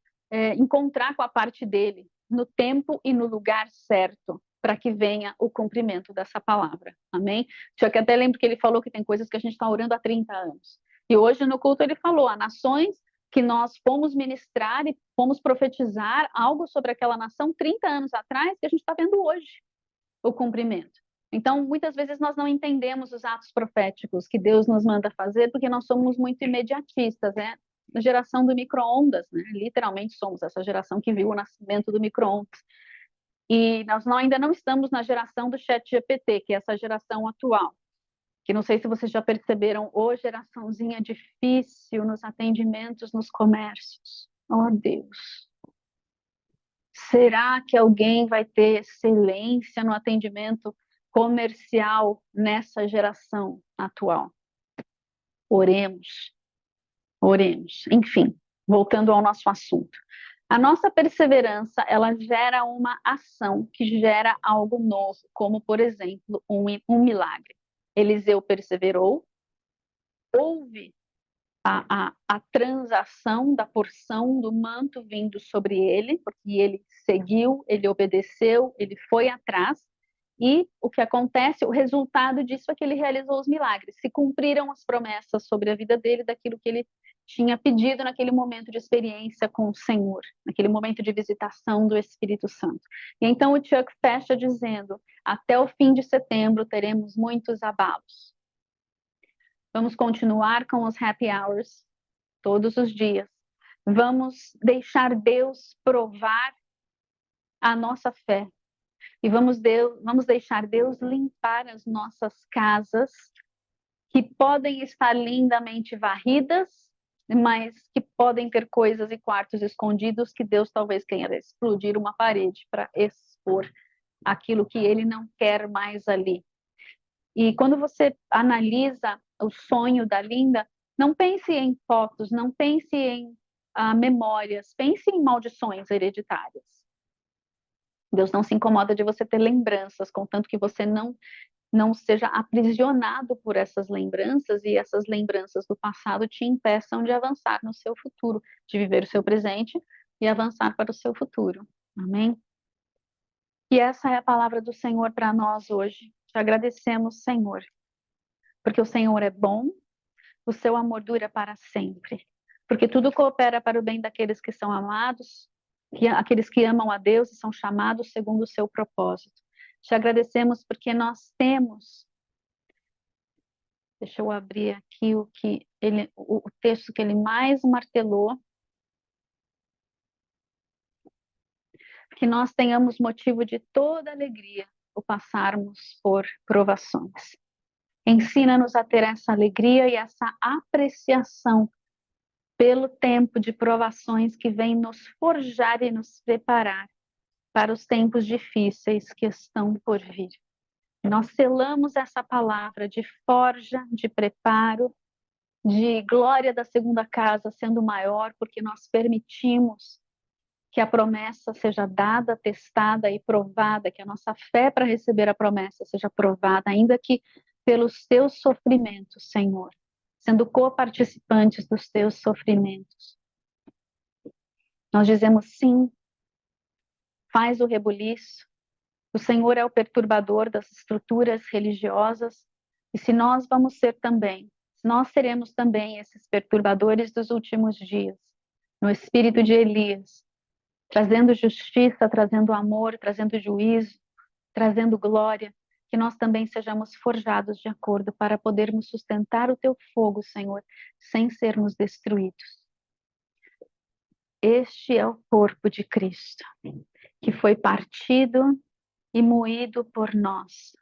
encontrar com a parte dele no tempo e no lugar certo, para que venha o cumprimento dessa palavra. Amém? Só que até lembro que ele falou que tem coisas que a gente está orando há 30 anos. E hoje no culto ele falou, há nações que nós fomos ministrar e fomos profetizar algo sobre aquela nação 30 anos atrás que a gente está vendo hoje. o cumprimento. Então, muitas vezes nós não entendemos os atos proféticos que Deus nos manda fazer, porque nós somos muito imediatistas, né? A geração do micro-ondas, né? Literalmente somos essa geração que viu o nascimento do micro-ondas. E nós ainda não estamos na geração do chat GPT, que é essa geração atual, que não sei se vocês já perceberam, ô geraçãozinha difícil nos atendimentos, nos comércios. Oh, Deus! Será que alguém vai ter excelência no atendimento comercial nessa geração atual? Oremos, oremos. Enfim, voltando ao nosso assunto. A nossa perseverança, ela gera uma ação que gera algo novo, como, por exemplo, um milagre. Eliseu perseverou, houve a transação da porção do manto vindo sobre ele, porque ele seguiu, ele obedeceu, ele foi atrás, e o que acontece, o resultado disso é que ele realizou os milagres, se cumpriram as promessas sobre a vida dele, daquilo que ele tinha pedido naquele momento de experiência com o Senhor, naquele momento de visitação do Espírito Santo. E então o Chuck fecha dizendo, até o fim de setembro teremos muitos abalos. Vamos continuar com os happy hours todos os dias. Vamos deixar Deus provar a nossa fé. E vamos deixar Deus limpar as nossas casas, que podem estar lindamente varridas, mas que podem ter coisas e quartos escondidos que Deus talvez queira explodir uma parede para expor aquilo que ele não quer mais ali. E quando você analisa o sonho da Linda, não pense em fotos, não pense em memórias, pense em maldições hereditárias. Deus não se incomoda de você ter lembranças, contanto que você não seja aprisionado por essas lembranças e essas lembranças do passado te impeçam de avançar no seu futuro, de viver o seu presente e avançar para o seu futuro. Amém? E essa é a palavra do Senhor para nós hoje. Te agradecemos, Senhor, porque o Senhor é bom, o seu amor dura para sempre. Porque tudo coopera para o bem daqueles que são amados, aqueles que amam a Deus e são chamados segundo o seu propósito. Te agradecemos porque nós temos. Deixa eu abrir aqui o texto que ele mais martelou. Que nós tenhamos motivo de toda alegria ao passarmos por provações. Ensina-nos a ter essa alegria e essa apreciação pelo tempo de provações que vem nos forjar e nos preparar para os tempos difíceis que estão por vir. Nós selamos essa palavra de forja, de preparo, de glória da segunda casa sendo maior, porque nós permitimos que a promessa seja dada, testada e provada, que a nossa fé para receber a promessa seja provada, ainda que pelos teus sofrimentos, Senhor, sendo coparticipantes dos teus sofrimentos. Nós dizemos sim, faz o rebuliço, o Senhor é o perturbador das estruturas religiosas, e se nós vamos ser também, nós seremos também esses perturbadores dos últimos dias, no espírito de Elias, trazendo justiça, trazendo amor, trazendo juízo, trazendo glória, que nós também sejamos forjados de acordo para podermos sustentar o teu fogo, Senhor, sem sermos destruídos. Este é o corpo de Cristo, que foi partido e moído por nós.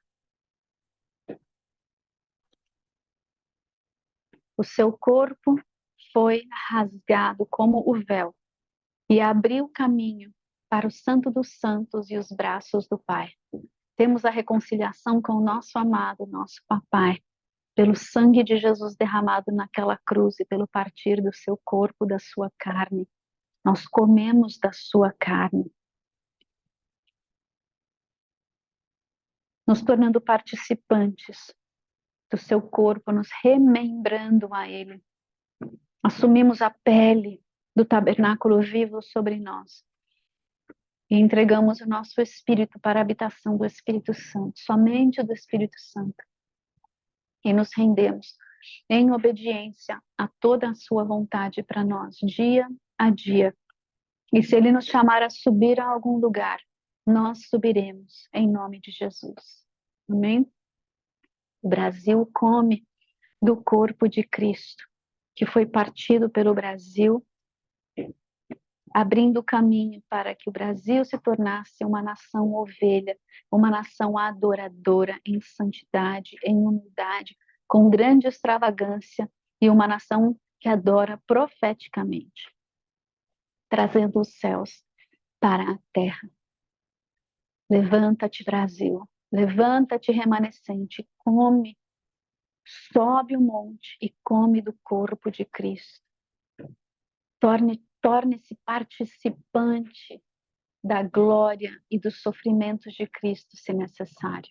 O seu corpo foi rasgado como o véu e abriu caminho para o Santo dos Santos e os braços do Pai. Temos a reconciliação com o nosso amado, nosso Papai, pelo sangue de Jesus derramado naquela cruz e pelo partir do seu corpo, da sua carne. Nós comemos da sua carne, nos tornando participantes do seu corpo, nos remembrando a Ele. Assumimos a pele do tabernáculo vivo sobre nós e entregamos o nosso espírito para a habitação do Espírito Santo, somente do Espírito Santo. E nos rendemos em obediência a toda a sua vontade para nós, dia a dia. E se Ele nos chamar a subir a algum lugar, nós subiremos em nome de Jesus. Amém? O Brasil come do corpo de Cristo, que foi partido pelo Brasil, abrindo caminho para que o Brasil se tornasse uma nação ovelha, uma nação adoradora em santidade, em humildade, com grande extravagância, e uma nação que adora profeticamente, trazendo os céus para a terra. Levanta-te, Brasil, levanta-te, remanescente, come, sobe o monte e come do corpo de Cristo. Torne-se participante da glória e dos sofrimentos de Cristo, se necessário.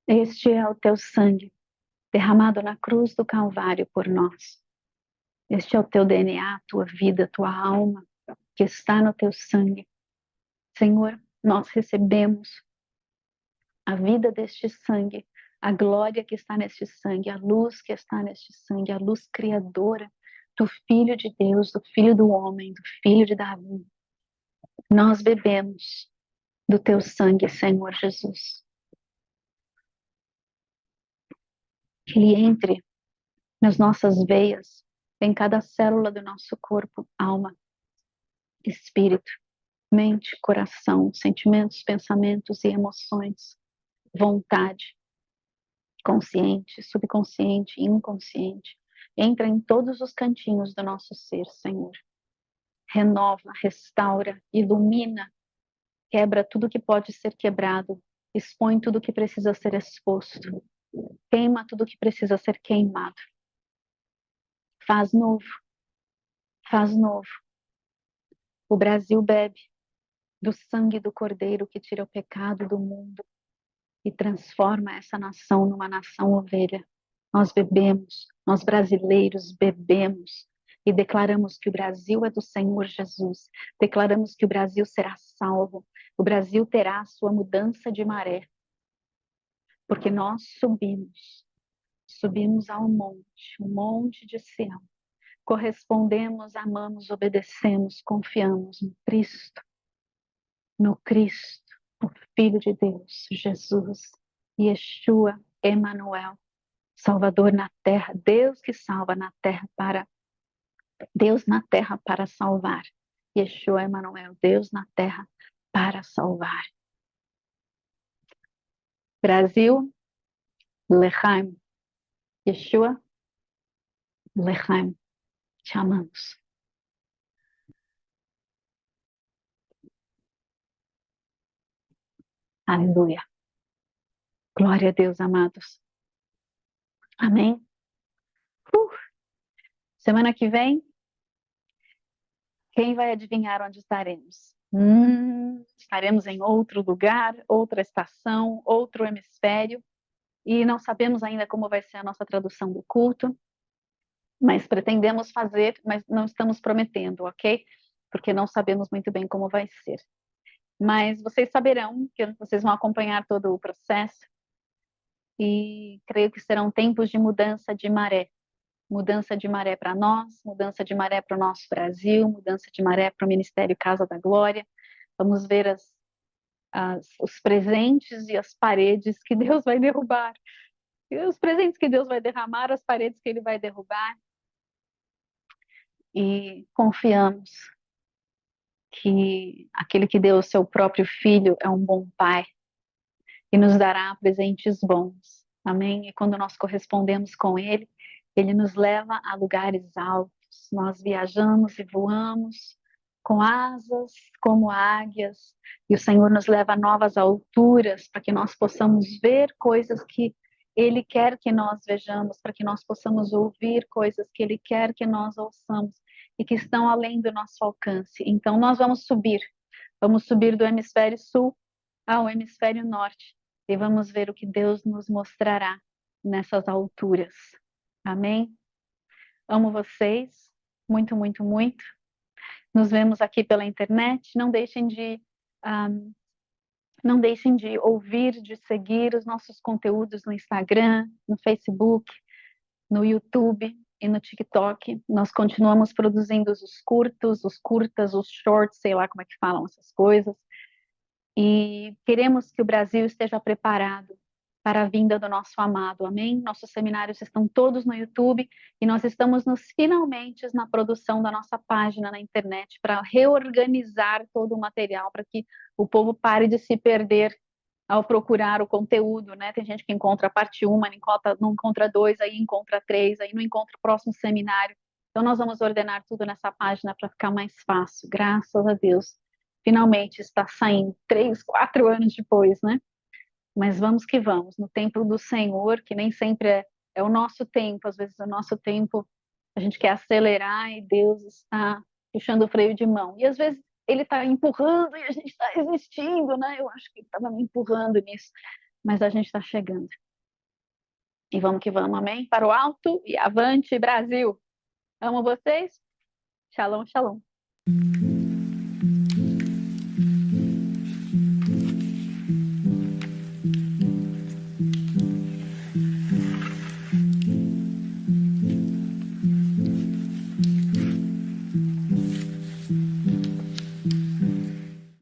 Este é o teu sangue, derramado na cruz do Calvário por nós. Este é o teu DNA, tua vida, tua alma, que está no teu sangue. Senhor, nós recebemos a vida deste sangue, a glória que está neste sangue, a luz que está neste sangue, a luz criadora do Filho de Deus, do Filho do homem, do Filho de Davi. Nós bebemos do teu sangue, Senhor Jesus. Que ele entre nas nossas veias, em cada célula do nosso corpo, alma, espírito, mente, coração, sentimentos, pensamentos e emoções, vontade, consciente, subconsciente, inconsciente. Entra em todos os cantinhos do nosso ser, Senhor. Renova, restaura, ilumina, quebra tudo que pode ser quebrado, expõe tudo que precisa ser exposto, queima tudo que precisa ser queimado. Faz novo, faz novo. O Brasil bebe do sangue do Cordeiro que tira o pecado do mundo e transforma essa nação numa nação ovelha. Nós bebemos, nós brasileiros bebemos e declaramos que o Brasil é do Senhor Jesus. Declaramos que o Brasil será salvo. O Brasil terá a sua mudança de maré. Porque nós subimos ao monte, o monte de Sião. Correspondemos, amamos, obedecemos, confiamos no Cristo, o Filho de Deus, Jesus, Yeshua, Emanuel, Salvador na terra, Deus que salva na terra para Deus na terra para salvar. Yeshua, Emanuel, Deus na terra para salvar. Brasil, Lechaim. Yeshua, Lechaim. Te amamos. Aleluia. Glória a Deus, amados. Amém. Semana que vem, quem vai adivinhar onde estaremos? Estaremos em outro lugar, outra estação, outro hemisfério, e não sabemos ainda como vai ser a nossa tradução do culto, mas pretendemos fazer, mas não estamos prometendo, ok? Porque não sabemos muito bem como vai ser. Mas vocês saberão, que vocês vão acompanhar todo o processo, e creio que serão tempos de mudança de maré. Mudança de maré para nós, mudança de maré para o nosso Brasil, mudança de maré para o Ministério Casa da Glória. Vamos ver os presentes e as paredes que Deus vai derrubar. Os presentes que Deus vai derramar, as paredes que Ele vai derrubar. E confiamos que aquele que deu o seu próprio filho é um bom pai e nos dará presentes bons. Amém? E quando nós correspondemos com Ele, Ele nos leva a lugares altos. Nós viajamos e voamos com asas como águias, e o Senhor nos leva a novas alturas para que nós possamos ver coisas que Ele quer que nós vejamos, para que nós possamos ouvir coisas que Ele quer que nós ouçamos e que estão além do nosso alcance. Então nós vamos subir do hemisfério sul ao hemisfério norte e vamos ver o que Deus nos mostrará nessas alturas. Amém? Amo vocês. muito, muito, muito. Nos vemos aqui pela internet. Não deixem de ouvir, de seguir os nossos conteúdos no Instagram, no Facebook, no YouTube e no TikTok. Nós continuamos produzindo os curtas, os shorts, sei lá como é que falam essas coisas. E queremos que o Brasil esteja preparado para a vinda do nosso amado, amém? Nossos seminários estão todos no YouTube e nós estamos nos finalmente na produção da nossa página na internet para reorganizar todo o material, para que o povo pare de se perder ao procurar o conteúdo, né? Tem gente que encontra a parte 1, não encontra 2, aí encontra 3, aí não encontra o próximo seminário. Então nós vamos ordenar tudo nessa página para ficar mais fácil, graças a Deus. Finalmente está saindo, 3, 4 anos depois, né? Mas vamos que vamos, no tempo do Senhor, que nem sempre é o nosso tempo, às vezes o nosso tempo a gente quer acelerar e Deus está puxando o freio de mão. E às vezes ele está empurrando e a gente está resistindo, né? Eu acho que ele estava me empurrando nisso, mas a gente está chegando. E vamos que vamos, amém? Para o alto e avante, Brasil! Amo vocês. Shalom, shalom.